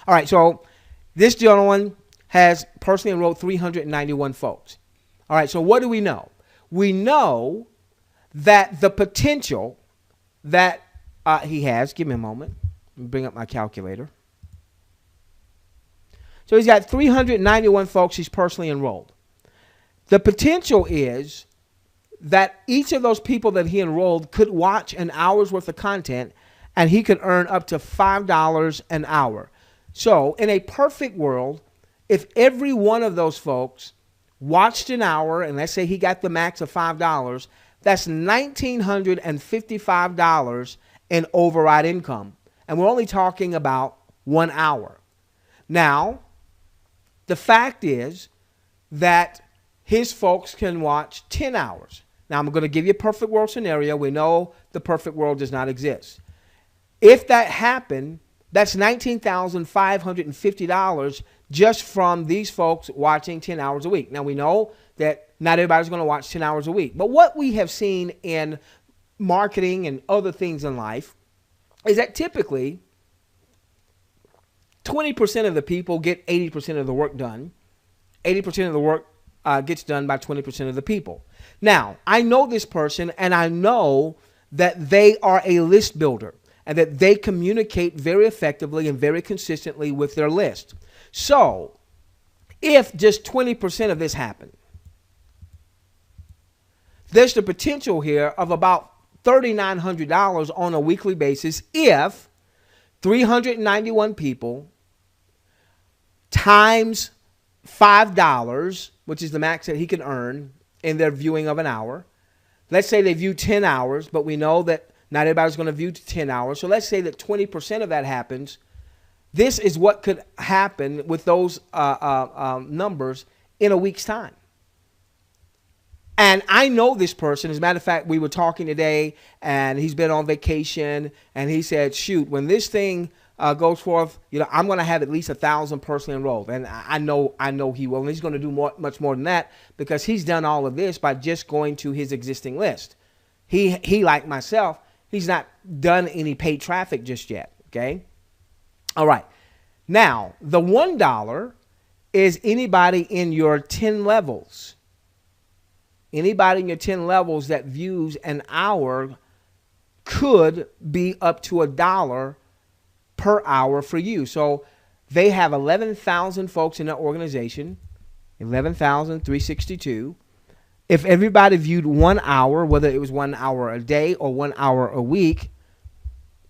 All right, so this gentleman has personally enrolled 391 folks. All right, so what do we know? We know that the potential that he has, give me a moment, let me bring up my calculator. So he's got 391 folks he's personally enrolled. The potential is that each of those people that he enrolled could watch an hour's worth of content and he could earn up to $5 an hour. So in a perfect world, if every one of those folks watched an hour, and let's say he got the max of $5, that's $1,955 in override income. And we're only talking about 1 hour. Now, the fact is that his folks can watch 10 hours. Now, I'm going to give you a perfect world scenario. We know the perfect world does not exist. If that happened, that's $19,550 just from these folks watching 10 hours a week. Now, we know that not everybody's going to watch 10 hours a week. But what we have seen in marketing and other things in life is that typically 20% of the people get 80% of the work done. 80% of the work gets done by 20% of the people. Now, I know this person, and I know that they are a list builder and that they communicate very effectively and very consistently with their list. So, if just 20% of this happened, there's the potential here of about $3,900 on a weekly basis if 391 people times $5, which is the max that he can earn in their viewing of an hour. Let's say they view 10 hours, but we know that not everybody's going to view 10 hours. So let's say that 20% of that happens. This is what could happen with those numbers in a week's time. And I know this person. As a matter of fact, we were talking today, and he's been on vacation, and he said, shoot, when this thing goes forth, you know, I'm going to have at least 1,000 personally enrolled. And I know he will. And he's going to do much more than that because he's done all of this by just going to his existing list. He like myself, he's not done any paid traffic just yet, okay? All right. Now, the $1 is anybody in your 10 levels. Anybody in your 10 levels that views an hour could be up to $1 per hour for you. So they have 11,000 folks in their organization, 11,362. If everybody viewed 1 hour, whether it was 1 hour a day or 1 hour a week,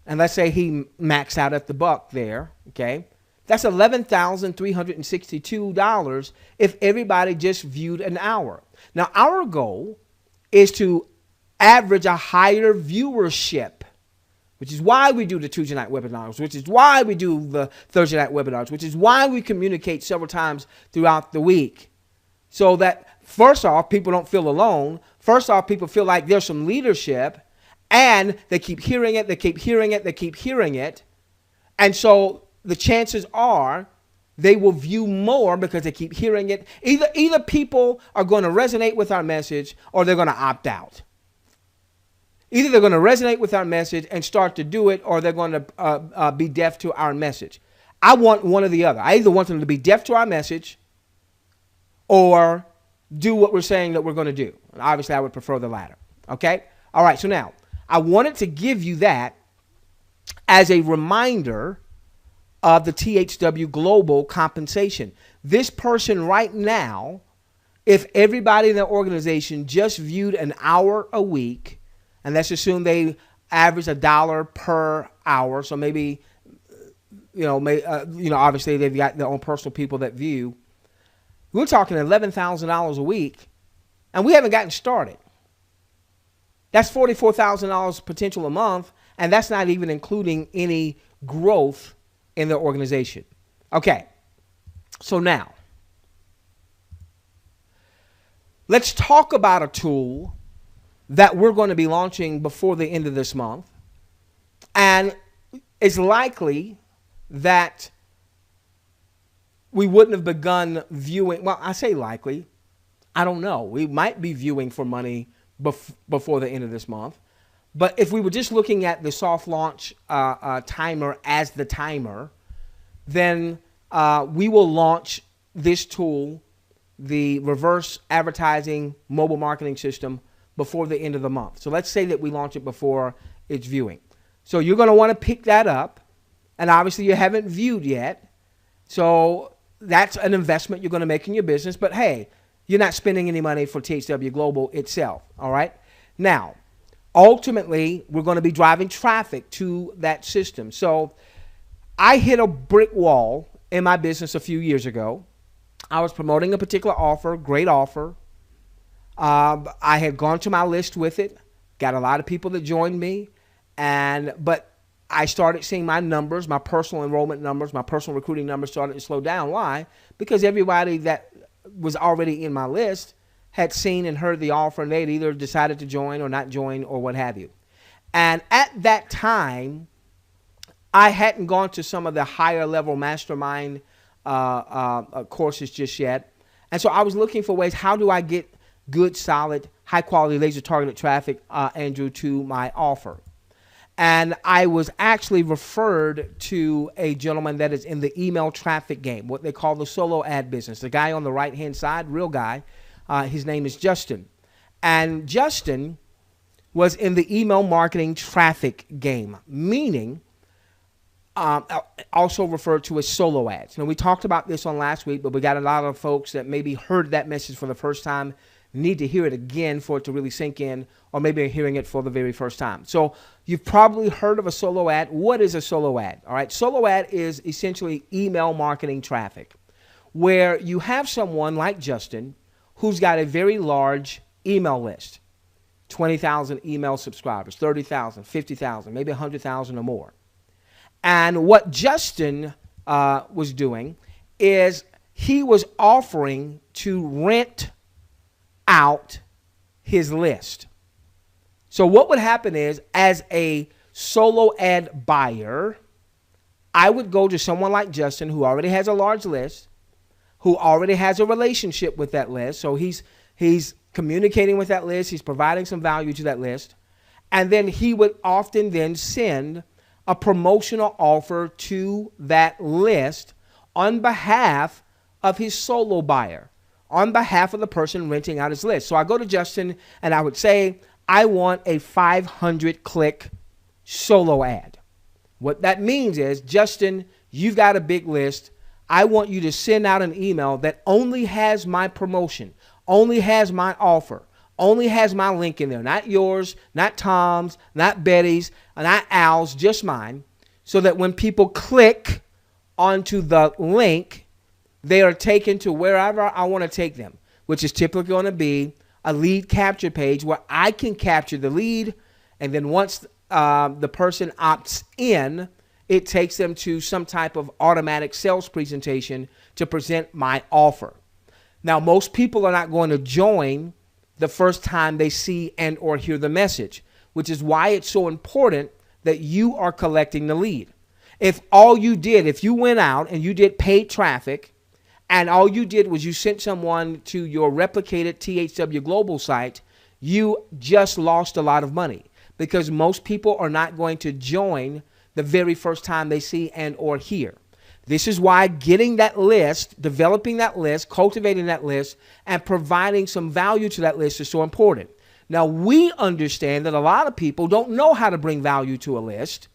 and let's say he maxed out at the buck there, okay, that's $11,362 if everybody just viewed an hour. Now, our goal is to average a higher viewership, which is why we do the Tuesday night webinars, which is why we do the Thursday night webinars, which is why we communicate several times throughout the week. So that, first off, people don't feel alone. First off, people feel like there's some leadership, and they keep hearing it, they keep hearing it, they keep hearing it. And so the chances are they will view more because they keep hearing it. Either people are going to resonate with our message or they're going to opt out. Either they're going to resonate with our message and start to do it, or they're going to be deaf to our message. I want one or the other. I either want them to be deaf to our message or do what we're saying that we're going to do. And obviously, I would prefer the latter. Okay? All right, so now, I wanted to give you that as a reminder of the THWGlobal compensation. This person right now, if everybody in their organization just viewed an hour a week, and let's assume they average $1 per hour, so maybe, obviously they've got their own personal people that view. We're talking $11,000 a week And we haven't gotten started. That's $44,000 potential a month, and that's not even including any growth in the organization. Okay, so now, let's talk about a tool that we're going to be launching before the end of this month. And it's likely that we wouldn't have begun viewing. Well, I say likely. I don't know. We might be viewing for money before the end of this month. But if we were just looking at the soft launch timer as the timer, then we will launch this tool, the reverse advertising mobile marketing system, before the end of the month. So let's say that we launch it before it's viewing. So you're going to want to pick that up. And obviously you haven't viewed yet. So that's an investment you're going to make in your business. But hey, you're not spending any money for THWGlobal itself. All right. Now, ultimately, we're going to be driving traffic to that system. So I hit a brick wall in my business a few years ago. I was promoting a particular offer, great offer. I had gone to my list with it, got a lot of people that joined me, but I started seeing my numbers, my personal enrollment numbers, my personal recruiting numbers started to slow down. Why? Because everybody that was already in my list had seen and heard the offer, and they'd either decided to join or not join or what have you. And at that time, I hadn't gone to some of the higher level mastermind courses just yet. And so I was looking for ways, how do I get good, solid, high quality, laser targeted traffic, Andrew, to my offer? And I was actually referred to a gentleman that is in the email traffic game, what they call the solo ad business. The guy on the right-hand side, real guy, his name is Justin. And Justin was in the email marketing traffic game, meaning also referred to as solo ads. Now, we talked about this on last week, but we got a lot of folks that maybe heard that message for the first time, need to hear it again for it to really sink in, or maybe are hearing it for the very first time. So you've probably heard of a solo ad. What is a solo ad? All right, solo ad is essentially email marketing traffic, where you have someone like Justin who's got a very large email list, 20,000 email subscribers, 30,000, 50,000, maybe 100,000 or more. And what Justin was doing is he was offering to rent out his list. So what would happen is, as a solo ad buyer, I would go to someone like Justin who already has a large list, who already has a relationship with that list. So he's communicating with that list. He's providing some value to that list. And then he would often then send a promotional offer to that list on behalf of his solo buyer, on behalf of the person renting out his list. So I go to Justin and I would say, I want a 500-click solo ad. What that means is, Justin, you've got a big list. I want you to send out an email that only has my promotion, only has my offer, only has my link in there, not yours, not Tom's, not Betty's, not Al's, just mine, so that when people click onto the link, they are taken to wherever I want to take them, which is typically going to be a lead capture page where I can capture the lead, and then once the person opts in, it takes them to some type of automatic sales presentation to present my offer. Now, most people are not going to join the first time they see and or hear the message, which is why it's so important that you are collecting the lead. If you went out and you did paid traffic, and all you did was you sent someone to your replicated THWGlobal site, you just lost a lot of money, because most people are not going to join the very first time they see and or hear. This is why getting that list, developing that list, cultivating that list, and providing some value to that list is so important. Now, we understand that a lot of people don't know how to bring value to a list.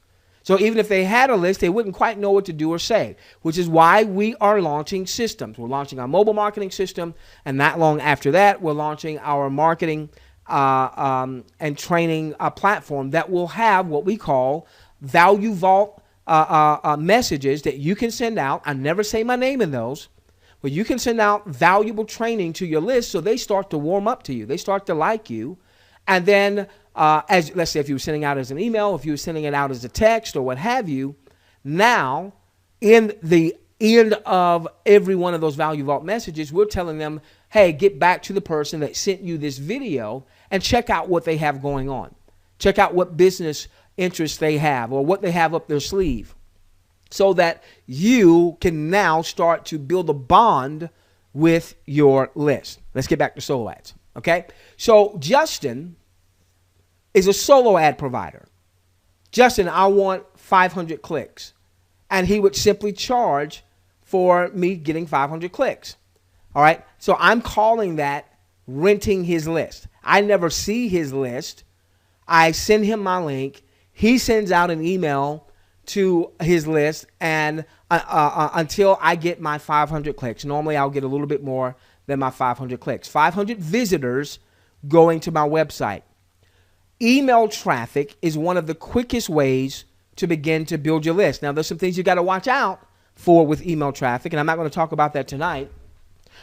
So even if they had a list, they wouldn't quite know what to do or say, which is why we are launching systems. We're launching our mobile marketing system, and not long after that, we're launching our marketing and training platform that will have what we call Value Vault messages that you can send out. I never say my name in those, Well, you can send out valuable training to your list so they start to warm up to you. They start to like you. And then, as let's say if you were sending out as an email, if you were sending it out as a text or what have you, now in the end of every one of those Value Vault messages, we're telling them, hey, get back to the person that sent you this video and check out what they have going on. Check out what business interests they have or what they have up their sleeve, so that you can now start to build a bond with your list. Let's get back to solo ads, okay? So Justin is a solo ad provider. Justin, I want 500 clicks. And he would simply charge for me getting 500 clicks. All right? So I'm calling that renting his list. I never see his list. I send him my link. He sends out an email to his list, and until I get my 500 clicks. Normally I'll get a little bit more than my 500 clicks. 500 visitors going to my website. Email traffic is one of the quickest ways to begin to build your list. Now, there's some things you got to watch out for with email traffic, and I'm not going to talk about that tonight.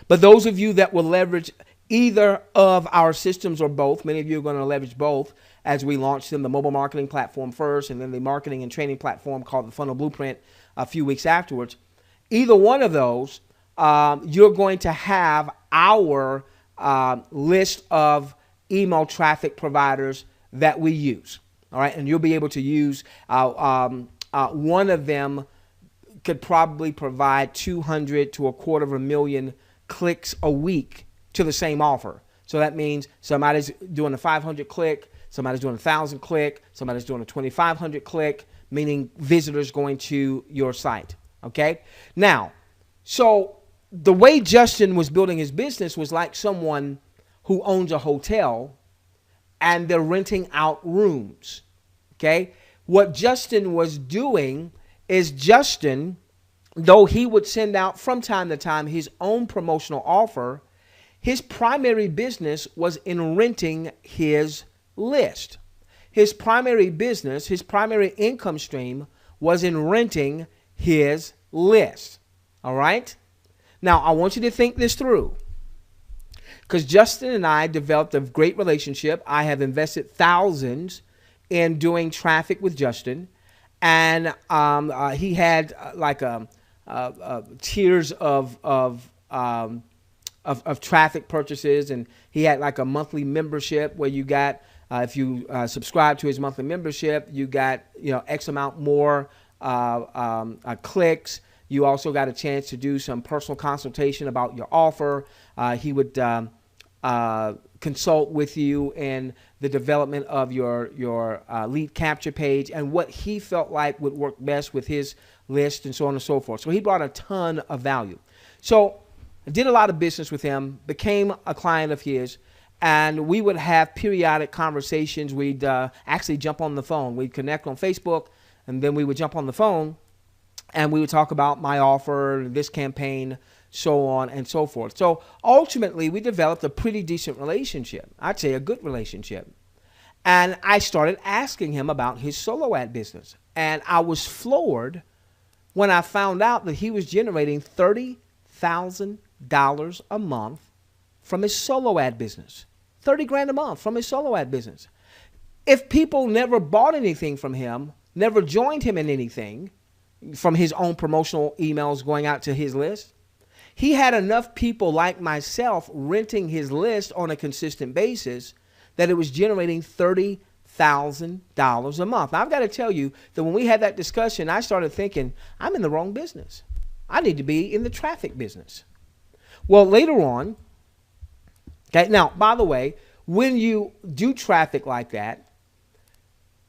But those of you that will leverage either of our systems or both, many of you are going to leverage both as we launch them, the mobile marketing platform first and then the marketing and training platform called the Funnel Blueprint a few weeks afterwards. Either one of those, you're going to have our list of email traffic providers that we use. All right, and you'll be able to use one of them could probably provide 200 to 250,000 clicks a week to the same offer. So that means somebody's doing a 500 click, somebody's doing 1,000 click, somebody's doing a 2,500 click, meaning visitors going to your site. Okay, now, so the way Justin was building his business was like someone who owns a hotel and they're renting out rooms. Okay, what Justin was doing is Justin, though he would send out from time to time his own promotional offer, his primary business was in renting his list. His primary business, his primary income stream was in renting his list. All right? Now, I want you to think this through, because Justin and I developed a great relationship. I have invested thousands in doing traffic with Justin, and he had like tiers of traffic purchases, and he had like a monthly membership where you got if you subscribe to his monthly membership, you got X amount more clicks. You also got a chance to do some personal consultation about your offer. He would consult with you in the development of your lead capture page and what he felt like would work best with his list and so on and so forth. So he brought a ton of value. So I did a lot of business with him, became a client of his, and we would have periodic conversations. We'd actually jump on the phone. We'd connect on Facebook, and then we would jump on the phone, and we would talk about my offer, this campaign, so on and so forth. So ultimately, we developed a pretty decent relationship. I'd say a good relationship. And I started asking him about his solo ad business. And I was floored when I found out that he was generating $30,000 a month from his solo ad business. 30 grand a month from his solo ad business. If people never bought anything from him, never joined him in anything from his own promotional emails going out to his list, he had enough people like myself renting his list on a consistent basis that it was generating $30,000 a month. Now, I've got to tell you that when we had that discussion, I started thinking, I'm in the wrong business. I need to be in the traffic business. Well, later on, okay, now, by the way, when you do traffic like that,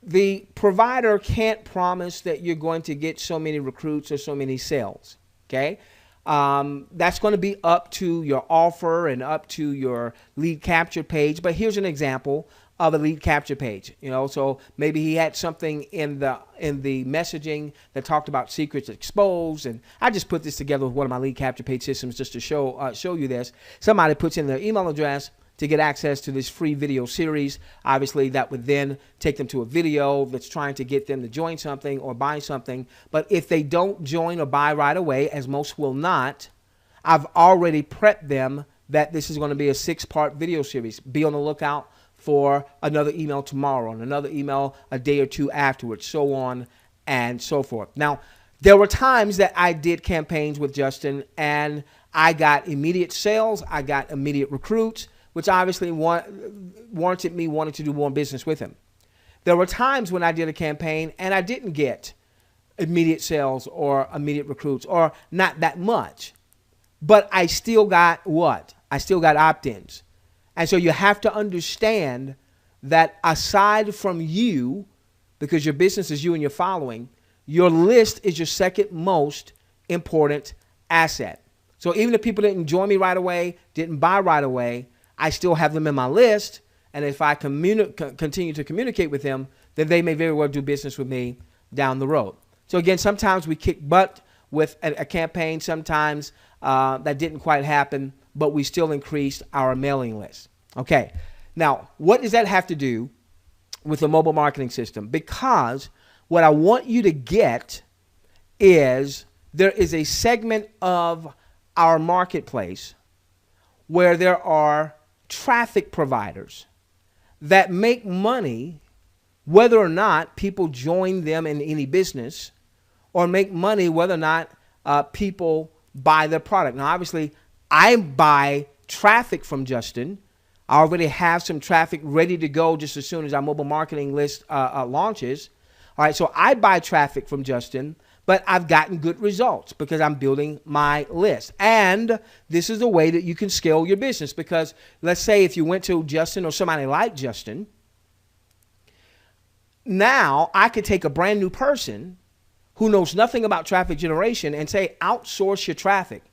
the provider can't promise that you're going to get so many recruits or so many sales, okay? That's going to be up to your offer and up to your lead capture page. But here's an example of a lead capture page. So maybe he had something in the messaging that talked about secrets exposed, and I just put this together with one of my lead capture page systems just to show you this. Somebody puts in their email address to get access to this free video series. Obviously, that would then take them to a video that's trying to get them to join something or buy something. But if they don't join or buy right away, as most will not, I've already prepped them that this is going to be a 6-part video series. Be on the lookout for another email tomorrow and another email a day or two afterwards, so on and so forth. Now, there were times that I did campaigns with Justin and I got immediate sales, I got immediate recruits, which obviously warranted me wanting to do more business with him. There were times when I did a campaign and I didn't get immediate sales or immediate recruits, or not that much, but I still got what? I still got opt-ins. And so you have to understand that aside from you, because your business is you and your following, your list is your second most important asset. So even if people didn't join me right away, didn't buy right away, I still have them in my list. And if I continue to communicate with them, then they may very well do business with me down the road. So again, sometimes we kick butt with a campaign. Sometimes that didn't quite happen, but we still increased our mailing list. Okay. Now, what does that have to do with the mobile marketing system? Because what I want you to get is there is a segment of our marketplace where there are traffic providers that make money whether or not people join them in any business, or make money whether or not people buy their product. Now, obviously, I buy traffic from Justin. I already have some traffic ready to go just as soon as our mobile marketing list launches. All right, so I buy traffic from Justin, but I've gotten good results because I'm building my list. And this is a way that you can scale your business, because let's say if you went to Justin or somebody like Justin, now I could take a brand new person who knows nothing about traffic generation and say, outsource your traffic.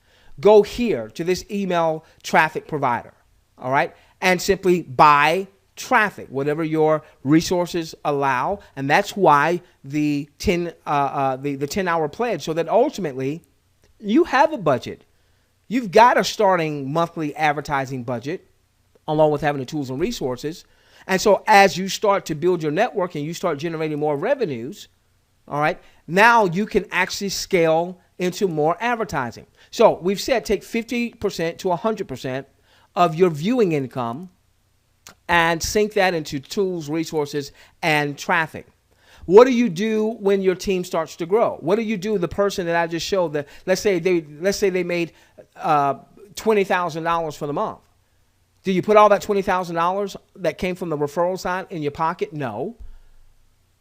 Go here to this email traffic provider, all right, and simply buy traffic, whatever your resources allow. And that's why the 10-hour pledge, so that ultimately you have a budget. You've got a starting monthly advertising budget along with having the tools and resources. And so as you start to build your network and you start generating more revenues, all right, now you can actually scale into more advertising. So we've said take 50% to 100% of your viewing income and sink that into tools, resources, and traffic. What do you do when your team starts to grow? What do you do? The person that I just showed, that let's say they made $20,000 for the month. Do you put all that $20,000 that came from the referral side in your pocket? No.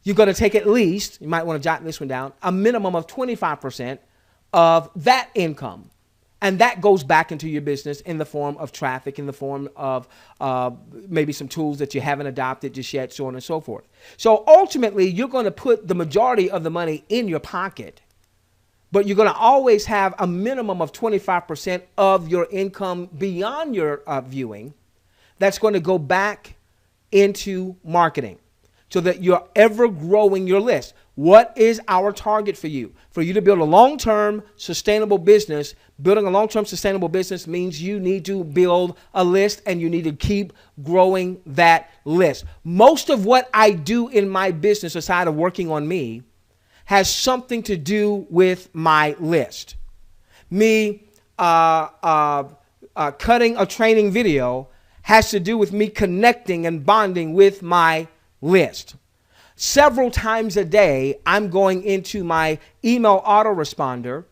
You're going to take at least, you might want to jot this one down, a minimum of 25% of that income. And that goes back into your business in the form of traffic, in the form of maybe some tools that you haven't adopted just yet, so on and so forth. So ultimately, you're going to put the majority of the money in your pocket, but you're going to always have a minimum of 25% of your income beyond your viewing that's going to go back into marketing, so that you're ever growing your list. What is our target for you? For you to build a long-term sustainable business. Building a long-term sustainable business means you need to build a list and you need to keep growing that list. Most of what I do in my business, aside of working on me, has something to do with my list. Me cutting a training video has to do with me connecting and bonding with my list. Several times a day, I'm going into my email autoresponder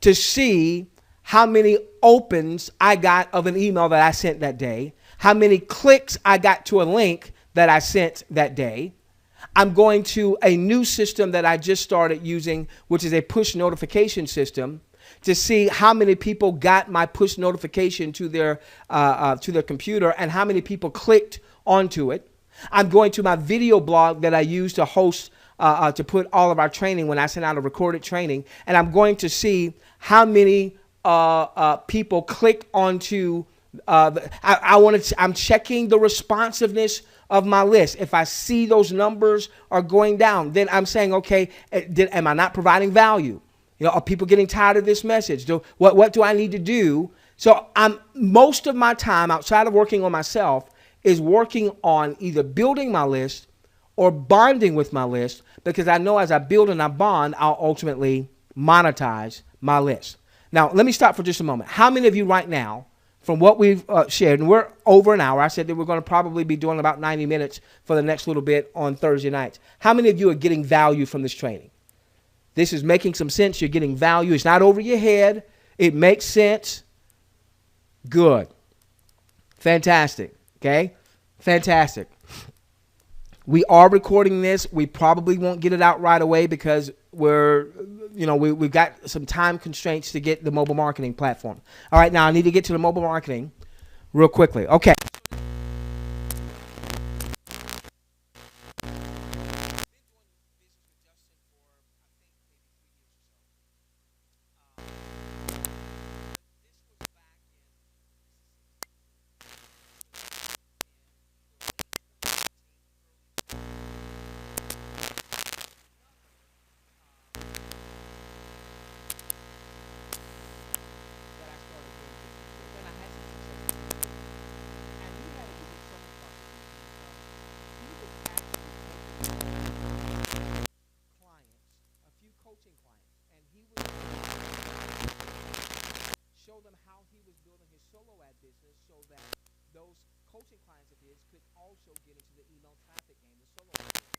to see how many opens I got of an email that I sent that day, how many clicks I got to a link that I sent that day. I'm going to a new system that I just started using, which is a push notification system, to see how many people got my push notification to their computer and how many people clicked onto it. I'm going to my video blog that I use to host, to put all of our training when I send out a recorded training, and I'm going to see how many people clicked onto. I'm checking the responsiveness of my list. If I see those numbers are going down, then I'm saying, okay, am I not providing value? You know, are people getting tired of this message? What do I need to do? So most of my time outside of working on myself is working on either building my list or bonding with my list, because I know as I build and I bond, I'll ultimately monetize my list. Now, let me stop for just a moment. How many of you right now, from what we've shared, and we're over an hour. I said that we're going to probably be doing about 90 minutes for the next little bit on Thursday nights. How many of you are getting value from this training? This is making some sense. You're getting value. It's not over your head. It makes sense. Good. Fantastic. Okay? Fantastic. We are recording this. We probably won't get it out right away because we've got some time constraints to get the mobile marketing platform. All right, now I need to get to the mobile marketing real quickly. Okay. Show them how he was building his solo ad business so that those coaching clients of his could also get into the email traffic game, the solo ad business.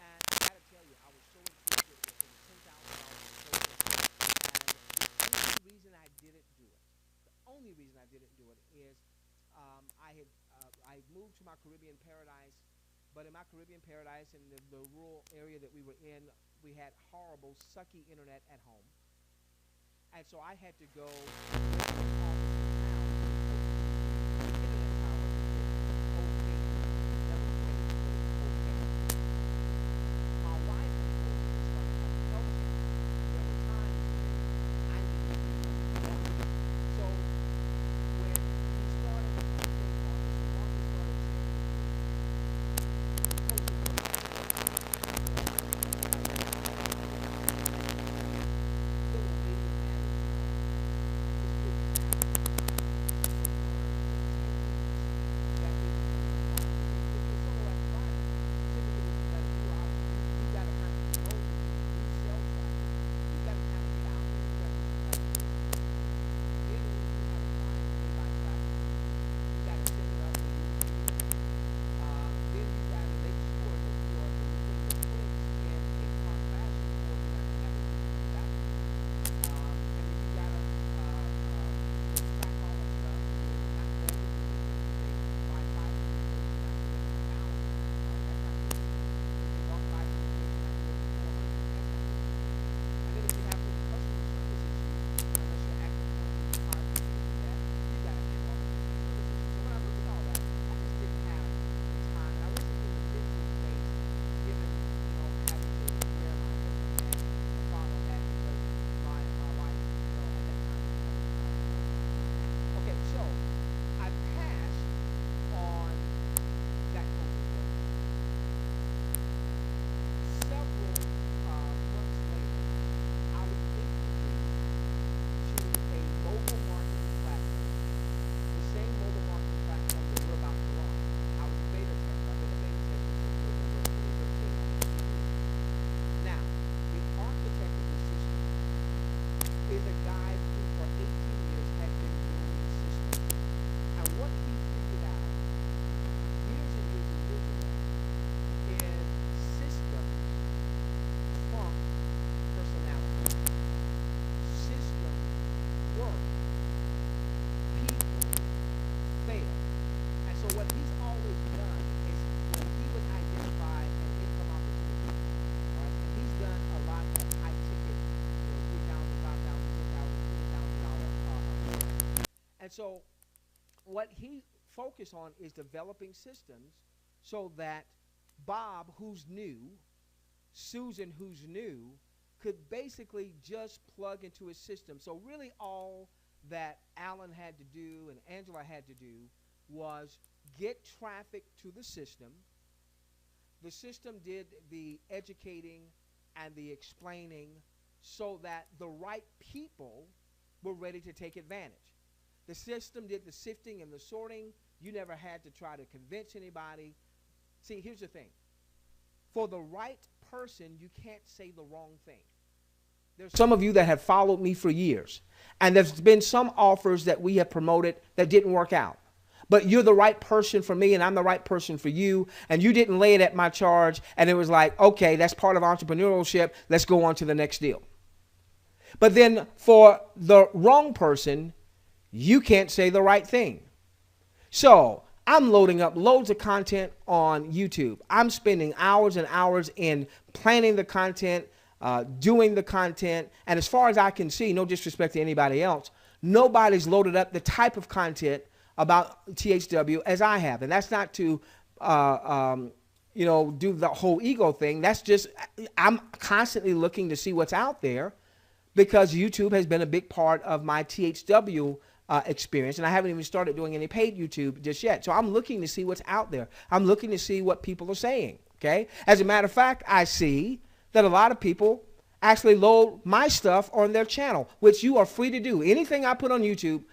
And I got to tell you, I was so impressed with it. It was $10,000 in coaching. And the only reason I didn't do it, is I moved to my Caribbean paradise, but in my Caribbean paradise in the rural area that we were in, we had horrible, sucky internet at home. And so I had to go And so what he focused on is developing systems so that Bob, who's new, Susan, who's new, could basically just plug into his system. So really all that Alan had to do and Angela had to do was get traffic to the system. The system did the educating and the explaining so that the right people were ready to take advantage. The system did the sifting and the sorting. You never had to try to convince anybody. See, here's the thing. For the right person, you can't say the wrong thing. There's some of you that have followed me for years, and there's been some offers that we have promoted that didn't work out. But you're the right person for me, and I'm the right person for you, and you didn't lay it at my charge, and it was like, okay, that's part of entrepreneurship. Let's go on to the next deal. But then for the wrong person, you can't say the right thing. So I'm loading up loads of content on YouTube. I'm spending hours and hours in planning the content, doing the content. And as far as I can see, no disrespect to anybody else, nobody's loaded up the type of content about THW as I have. And that's not to, you know, do the whole ego thing. That's just, I'm constantly looking to see what's out there because YouTube has been a big part of my THW experience. And I haven't even started doing any paid YouTube just yet. So I'm looking to see what's out there. I'm looking to see what people are saying. Okay. As a matter of fact, I see that a lot of people actually load my stuff on their channel, which you are free to do. Anything I put on YouTube,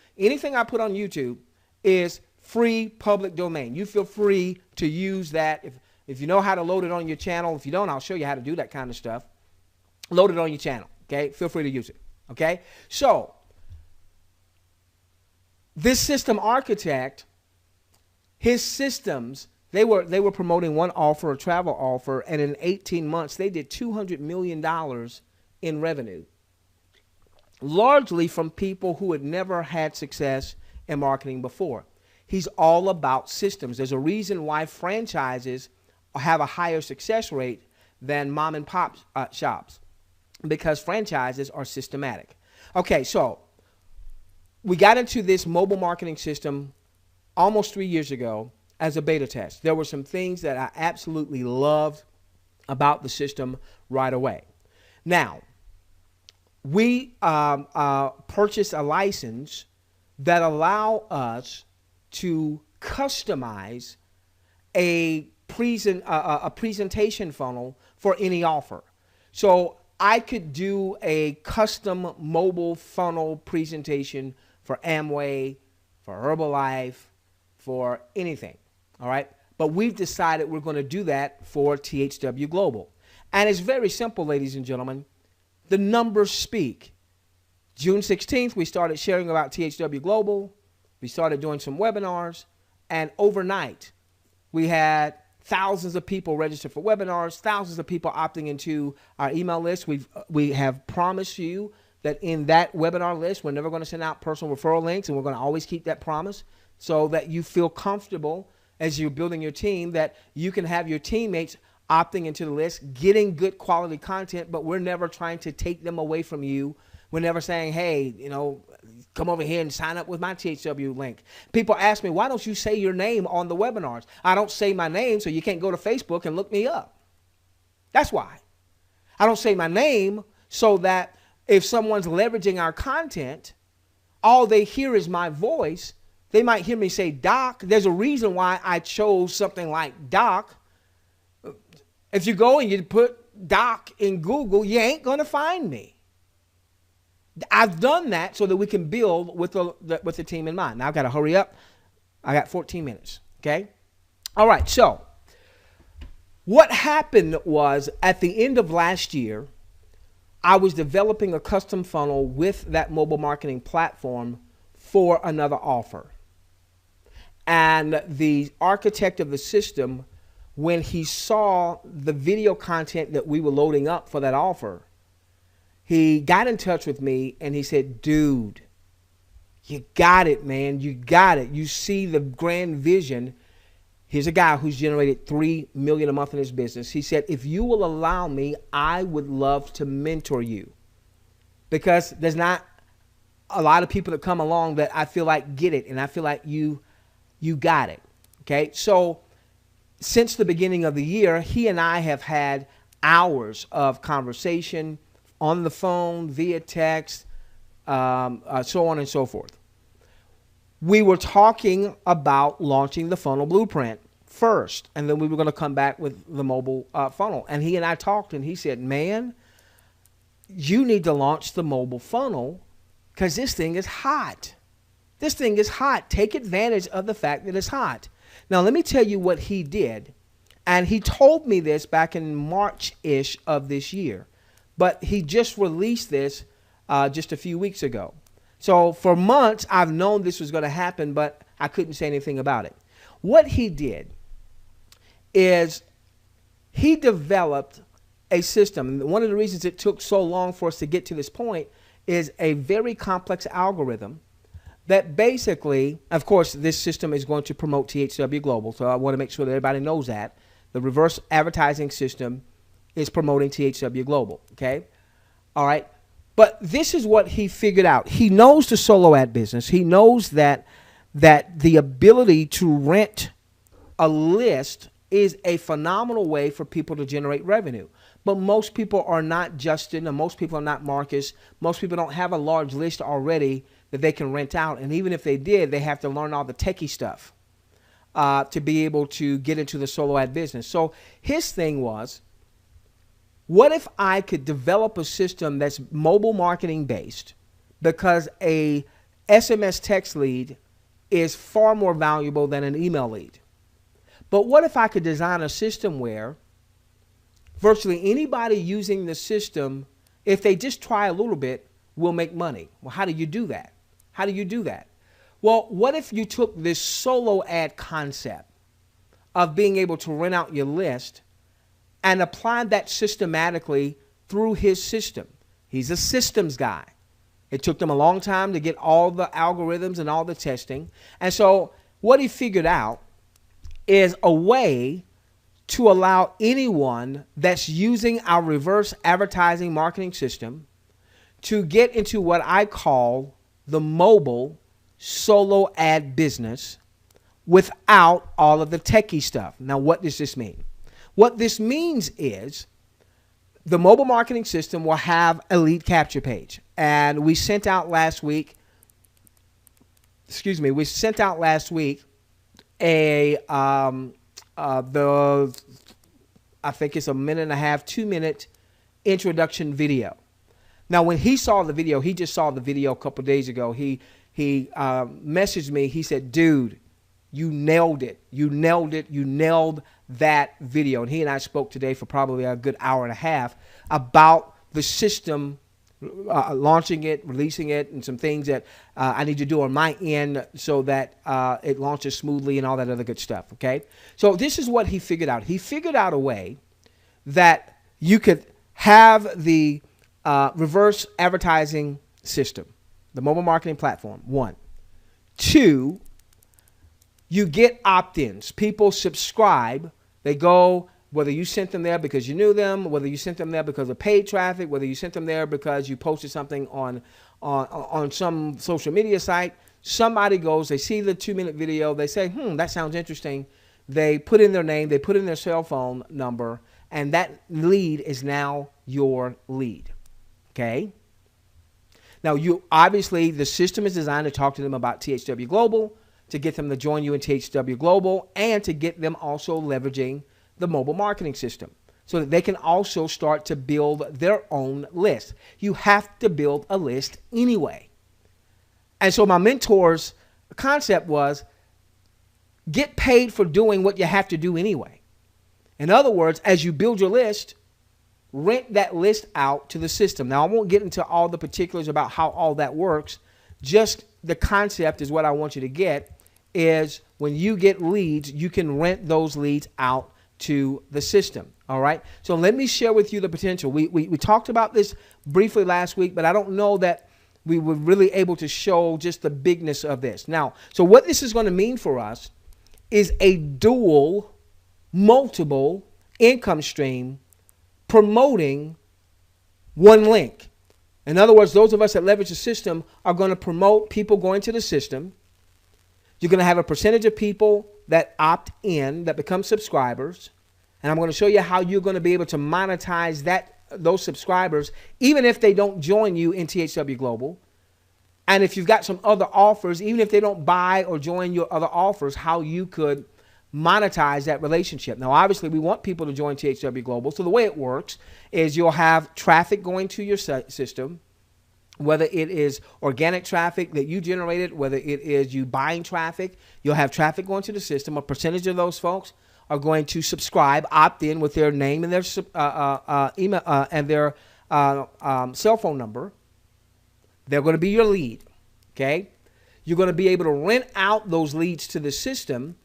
is free public domain. You feel free to use that. If you know how to load it on your channel, if you don't, I'll show you how to do that kind of stuff. Load it on your channel, okay? Feel free to use it, okay? So, this system architect, his systems, they were promoting one offer, a travel offer, and in 18 months, they did $200 million in revenue, largely from people who had never had success in marketing before. He's all about systems. There's a reason why franchises have a higher success rate than mom and pop shops, because franchises are systematic. Okay, so we got into this mobile marketing system almost 3 years ago as a beta test. There were some things that I absolutely loved about the system right away. Now, we purchased a license that allow us to customize a presentation funnel for any offer. So I could do a custom mobile funnel presentation for Amway, for Herbalife, for anything, all right? But we've decided we're going to do that for THWGlobal. And it's very simple, ladies and gentlemen. The numbers speak. June 16th, we started sharing about THWGlobal. We started doing some webinars. And overnight, we had thousands of people registered for webinars, thousands of people opting into our email list. We have promised you that in that webinar list, we're never going to send out personal referral links, and we're going to always keep that promise so that you feel comfortable as you're building your team, that you can have your teammates opting into the list, getting good quality content, but we're never trying to take them away from you. We're never saying, hey, you know, come over here and sign up with my THW link. People ask me, why don't you say your name on the webinars? I don't say my name, so you can't go to Facebook and look me up. That's why. I don't say my name so that if someone's leveraging our content, all they hear is my voice. They might hear me say Doc. There's a reason why I chose something like Doc. If you go and you put Doc in Google, you ain't going to find me. I've done that so that we can build with the team in mind. Now I've got to hurry up. I got 14 minutes, okay? All right, so what happened was at the end of last year, I was developing a custom funnel with that mobile marketing platform for another offer. And the architect of the system, when he saw the video content that we were loading up for that offer, he got in touch with me and he said, dude, you got it, man. You got it. You see the grand vision. Here's a guy who's generated $3 million a month in his business. He said, if you will allow me, I would love to mentor you, because there's not a lot of people that come along that I feel like get it. And I feel like you got it. Okay. So since the beginning of the year, he and I have had hours of conversation on the phone, via text, so on and so forth. We were talking about launching the funnel blueprint first, and then we were going to come back with the mobile funnel. And he and I talked, and he said, man, you need to launch the mobile funnel because this thing is hot. This thing is hot. Take advantage of the fact that it's hot. Now, let me tell you what he did. And he told me this back in March-ish of this year. but he just released this just a few weeks ago. So for months, I've known this was going to happen, but I couldn't say anything about it. What he did is he developed a system. One of the reasons it took so long for us to get to this point is a very complex algorithm that basically, of course, this system is going to promote THWGlobal. So I want to make sure that everybody knows that. The reverse advertising system is promoting THWGlobal, okay? All right. But this is what he figured out. He knows the solo ad business. He knows that the ability to rent a list is a phenomenal way for people to generate revenue. But most people are not Justin, and most people are not Marcus. Most people don't have a large list already that they can rent out. And even if they did, they have to learn all the techie stuff to be able to get into the solo ad business. So his thing was, what if I could develop a system that's mobile marketing based, because a SMS text lead is far more valuable than an email lead. But what if I could design a system where virtually anybody using the system, if they just try a little bit, will make money? Well, how do you do that? How do you do that? Well, what if you took this solo ad concept of being able to rent out your list and applied that systematically through his system? He's a systems guy. It took them a long time to get all the algorithms and all the testing. And so what he figured out is a way to allow anyone that's using our reverse advertising marketing system to get into what I call the mobile solo ad business without all of the techie stuff. Now, what does this mean? What this means is the mobile marketing system will have a lead capture page. And we sent out last week, I think it's a minute and a half, 2 minute introduction video. Now, when he saw the video, he just saw the video a couple of days ago. He messaged me. He said, dude, you nailed it. You nailed it. You nailed that video. And he and I spoke today for probably a good hour and a half about the system, launching it, releasing it, and some things that I need to do on my end so that it launches smoothly and all that other good stuff, okay? So this is what he figured out. He figured out a way that you could have the reverse advertising system, the mobile marketing platform, 1. 2, you get opt-ins. People subscribe. They go, whether you sent them there because you knew them, whether you sent them there because of paid traffic, whether you sent them there because you posted something on some social media site. Somebody goes, they see the 2-minute video, they say, that sounds interesting. They put in their name, they put in their cell phone number, and that lead is now your lead, okay? Now, obviously, the system is designed to talk to them about THWGlobal, to get them to join you in THWGlobal, and to get them also leveraging the mobile marketing system so that they can also start to build their own list. You have to build a list anyway. And so my mentor's concept was get paid for doing what you have to do anyway. In other words, as you build your list, rent that list out to the system. Now, I won't get into all the particulars about how all that works. Just the concept is what I want you to get, is when you get leads, you can rent those leads out to the system. All right. So let me share with you the potential. We talked about this briefly last week, but I don't know that we were really able to show just the bigness of this. Now, so what this is going to mean for us is a dual, multiple income stream promoting one link. In other words, those of us that leverage the system are going to promote people going to the system. You're going to have a percentage of people that opt in, that become subscribers. And I'm going to show you how you're going to be able to monetize those subscribers, even if they don't join you in THWGlobal. And if you've got some other offers, even if they don't buy or join your other offers, how you could monetize that relationship. Now, obviously, we want people to join THWGlobal. So the way it works is you'll have traffic going to your system, whether it is organic traffic that you generated, whether it is you buying traffic. You'll have traffic going to the system. A percentage of those folks are going to subscribe, opt in with their name and their email and their cell phone number. They're going to be your lead. Okay. You're going to be able to rent out those leads to the system.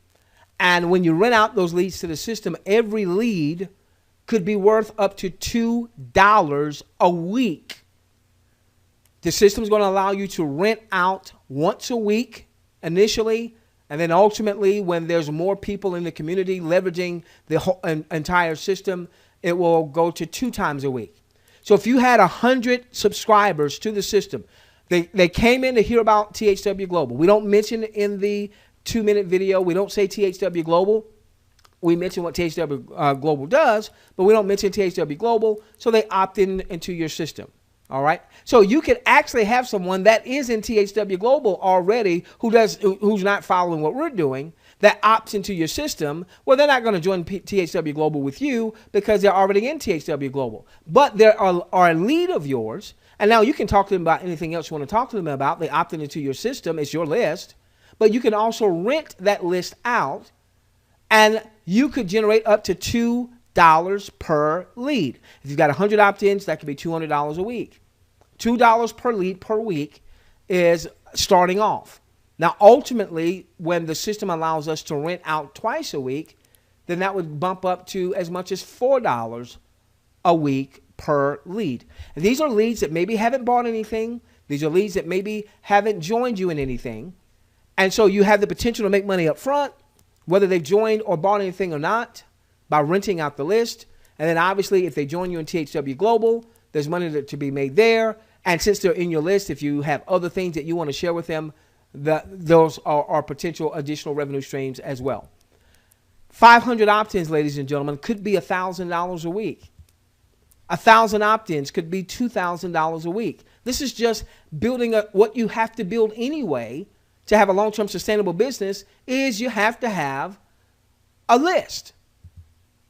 And when you rent out those leads to the system, every lead could be worth up to $2 a week. The system is going to allow you to rent out once a week initially, and then ultimately when there's more people in the community leveraging the whole entire system, it will go to 2 times a week. So if you had 100 subscribers to the system, they came in to hear about THW Global. We don't mention in the 2-minute video, we don't say THW Global. We mention what THW Global does, but we don't mention THW Global, so they opt into your system. All right. So you could actually have someone that is in THW Global already who's not following what we're doing, that opts into your system. Well, they're not going to join THW Global with you because they're already in THW Global. But they are a lead of yours. And now you can talk to them about anything else you want to talk to them about. They opted into your system. It's your list. But you can also rent that list out, and you could generate up to $2 per lead. If you've got 100 opt-ins, that could be $200 a week. $2 per lead per week is starting off. Now, ultimately, when the system allows us to rent out twice a week, then that would bump up to as much as $4 a week per lead. And these are leads that maybe haven't bought anything. These are leads that maybe haven't joined you in anything. And so you have the potential to make money up front, whether they've joined or bought anything or not, by renting out the list. And then obviously, if they join you in THW Global, there's money to be made there. And since they're in your list, if you have other things that you want to share with them, those are potential additional revenue streams as well. 500 opt-ins, ladies and gentlemen, could be $1,000 a week. 1,000 opt-ins could be $2,000 a week. This is just building what you have to build anyway to have a long-term sustainable business, is you have to have a list.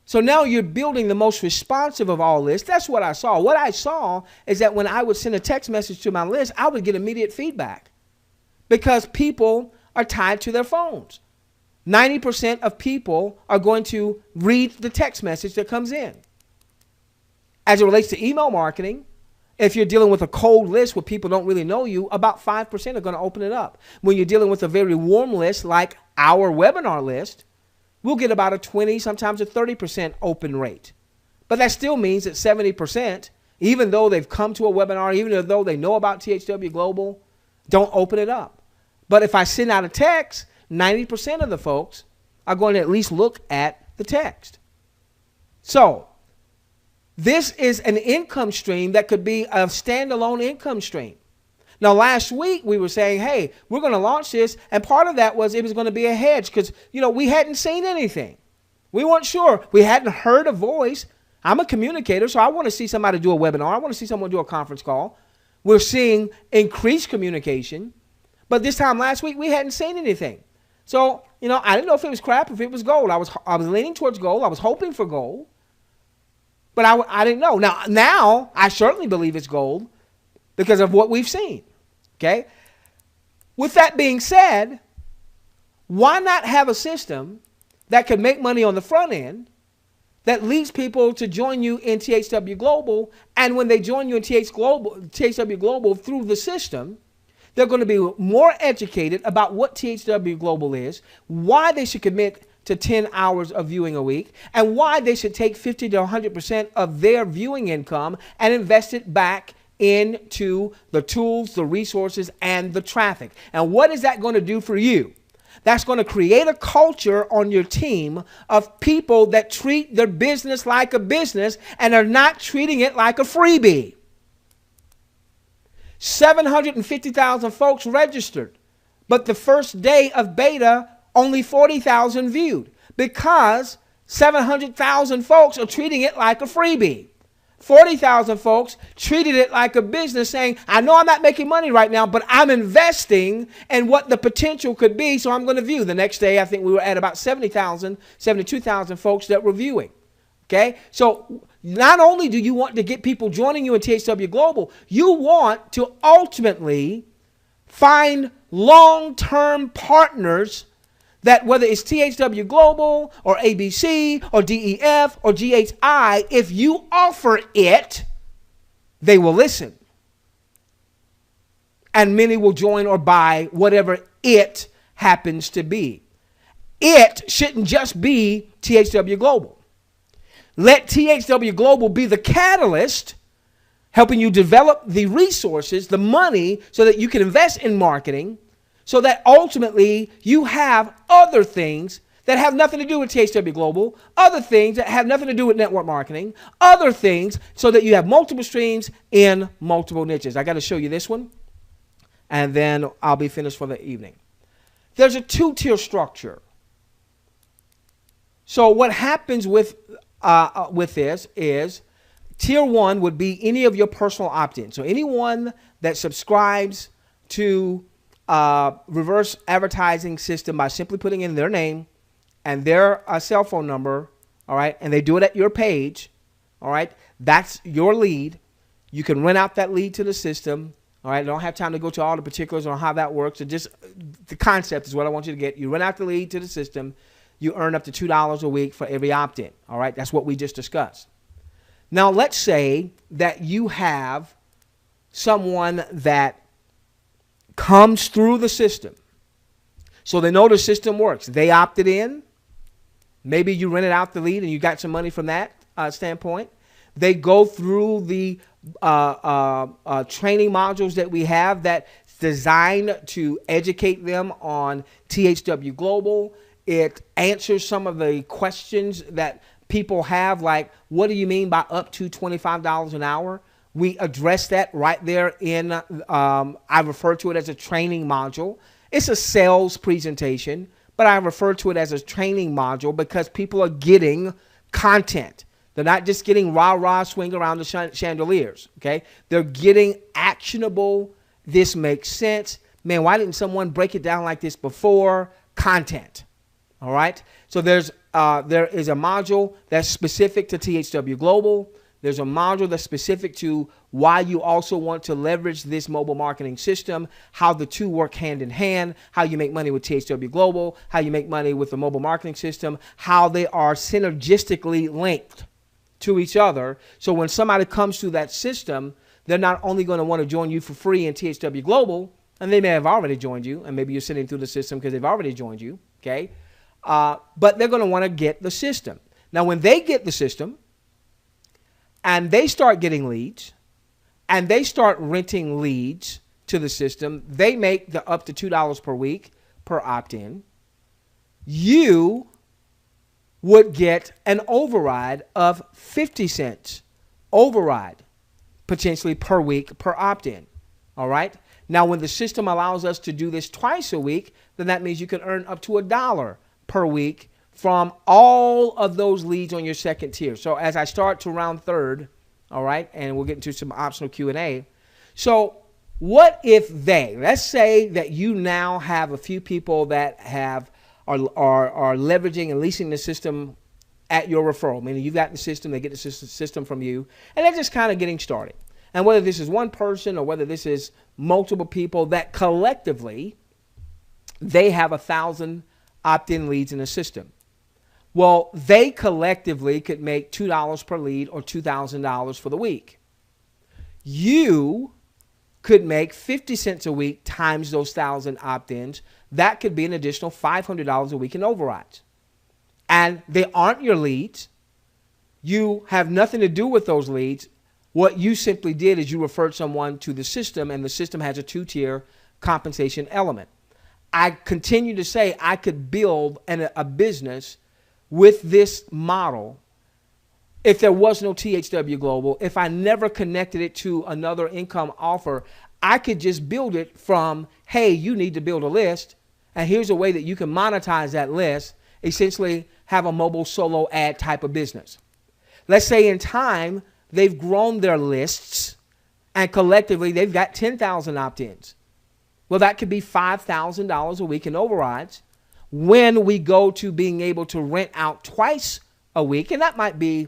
So now you're building the most responsive of all lists. That's what I saw. What I saw is that when I would send a text message to my list, I would get immediate feedback because people are tied to their phones. 90% of people are going to read the text message that comes in. As it relates to email marketing, if you're dealing with a cold list where people don't really know you, about 5% are going to open it up. When you're dealing with a very warm list like our webinar list, we'll get about a 20, sometimes a 30% open rate. But that still means that 70%, even though they've come to a webinar, even though they know about THW Global, don't open it up. But if I send out a text, 90% of the folks are going to at least look at the text. So this is an income stream that could be a standalone income stream. Now, last week we were saying, hey, we're going to launch this. And part of that was it was going to be a hedge because, we hadn't seen anything. We weren't sure. We hadn't heard a voice. I'm a communicator, so I want to see somebody do a webinar. I want to see someone do a conference call. We're seeing increased communication. But this time last week, we hadn't seen anything. So, I didn't know if it was crap, if it was gold. I was leaning towards gold. I was hoping for gold. But I didn't know. Now I certainly believe it's gold because of what we've seen. Okay. With that being said, why not have a system that can make money on the front end that leads people to join you in THW Global, and when they join you in THW Global through the system, they're going to be more educated about what THW Global is, why they should commit to 10 hours of viewing a week, and why they should take 50 to 100% of their viewing income and invest it back into the tools, the resources, and the traffic. And what is that going to do for you? That's going to create a culture on your team of people that treat their business like a business and are not treating it like a freebie. 750,000 folks registered, but the first day of beta, only 40,000 viewed because 700,000 folks are treating it like a freebie. 40,000 folks treated it like a business, saying, I know I'm not making money right now, but I'm investing in what the potential could be, so I'm going to view. The next day, I think we were at about 70,000, 72,000 folks that were viewing. Okay? So not only do you want to get people joining you in THW Global, you want to ultimately find long-term partners that, whether it's THW Global or ABC or DEF or GHI, if you offer it, they will listen. And many will join or buy whatever it happens to be. It shouldn't just be THW Global. Let THW Global be the catalyst helping you develop the resources, the money, so that you can invest in marketing, so that ultimately you have other things that have nothing to do with THW Global, other things that have nothing to do with network marketing, other things so that you have multiple streams in multiple niches. I got to show you this one, and then I'll be finished for the evening. There's a two-tier structure. So what happens with this is tier one would be any of your personal opt-ins. So anyone that subscribes to reverse advertising system by simply putting in their name and their cell phone number, all right, and they do it at your page, all right, that's your lead. You can rent out that lead to the system, all right. I don't have time to go to all the particulars on how that works. So just the concept is what I want you to get. You rent out the lead to the system. You earn up to $2 a week for every opt-in, all right. That's what we just discussed. Now, let's say that you have someone that comes through the system. So they know the system works. They opted in. Maybe you rented out the lead and you got some money from that standpoint. They go through the training modules that we have that's designed to educate them on THW Global. It answers some of the questions that people have, like, what do you mean by up to $25 an hour? We address that right there in, I refer to it as a training module. It's a sales presentation, but I refer to it as a training module because people are getting content. They're not just getting rah-rah swing around the chandeliers, okay? They're getting actionable, this makes sense. Man, why didn't someone break it down like this before? Content, all right? So there is a module that's specific to THW Global. There's a module that's specific to why you also want to leverage this mobile marketing system, how the two work hand in hand, how you make money with THW Global, how you make money with the mobile marketing system, how they are synergistically linked to each other. So when somebody comes to that system, they're not only going to want to join you for free in THW Global, and they may have already joined you, and maybe you're sitting through the system because they've already joined you, okay? But they're going to want to get the system. Now, when they get the system, and they start getting leads, and they start renting leads to the system, they make the up to $2 per week per opt-in. You would get an override of 50 cents override potentially per week per opt-in. All right. Now, when the system allows us to do this twice a week, then that means you can earn up to $1 per week from all of those leads on your second tier. So as I start to round third, all right, and we'll get into some optional Q&A. So what if let's say that you now have a few people that are leveraging and leasing the system at your referral, meaning you've got the system, they get the system from you, and they're just kind of getting started. And whether this is one person or whether this is multiple people that collectively, they have 1,000 opt-in leads in the system. Well, they collectively could make $2 per lead or $2,000 for the week. You could make 50 cents a week times those 1,000 opt-ins. That could be an additional $500 a week in overrides. And they aren't your leads. You have nothing to do with those leads. What you simply did is you referred someone to the system, and the system has a two-tier compensation element. I continue to say I could build a business with this model if there was no THW Global. If I never connected it to another income offer, I could just build it from, hey, you need to build a list, and here's a way that you can monetize that list, essentially have a mobile solo ad type of business. Let's say in time, they've grown their lists, and collectively they've got 10,000 opt-ins. Well, that could be $5,000 a week in overrides when we go to being able to rent out twice a week. And that might be,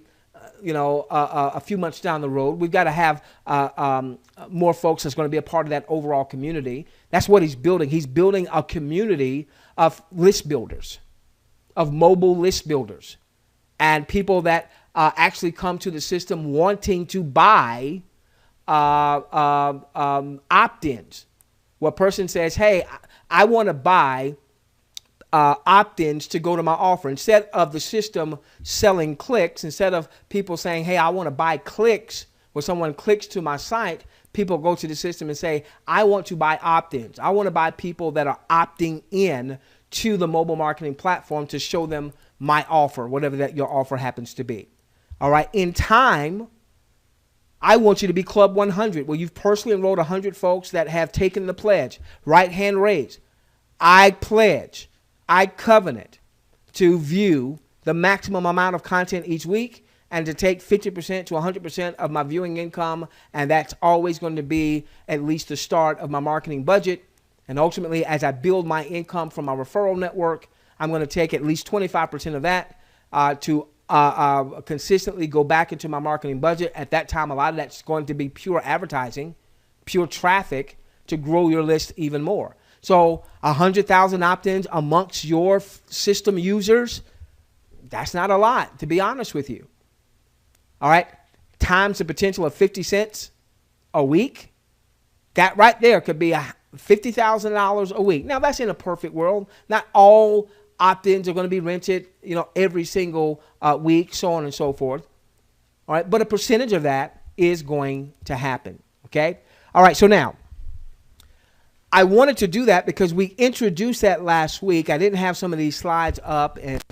a few months down the road. We've got to have more folks that's going to be a part of that overall community. That's what he's building. He's building a community of list builders, of mobile list builders, and people that actually come to the system wanting to buy opt-ins, where a person says, hey, I want to buy opt-ins to go to my offer. Instead of the system selling clicks, instead of people saying, hey, I want to buy clicks, where someone clicks to my site, people go to the system and say, I want to buy opt-ins. I want to buy people that are opting in to the mobile marketing platform to show them my offer, whatever that your offer happens to be. All right. In time, I want you to be Club 100, where you've personally enrolled 100 folks that have taken the pledge. Right hand raised. I pledge, I covenant to view the maximum amount of content each week and to take 50% to 100% of my viewing income. And that's always going to be at least the start of my marketing budget. And ultimately, as I build my income from my referral network, I'm going to take at least 25% of that to consistently go back into my marketing budget. At that time, a lot of that's going to be pure advertising, pure traffic to grow your list even more. So 100,000 opt-ins amongst your system users, that's not a lot, to be honest with you. All right, times the potential of 50 cents a week. That right there could be $50,000 a week. Now, that's in a perfect world. Not all opt-ins are going to be rented, every single week, so on and so forth. All right, but a percentage of that is going to happen. Okay. All right. So now, I wanted to do that because we introduced that last week. I didn't have some of these slides up, and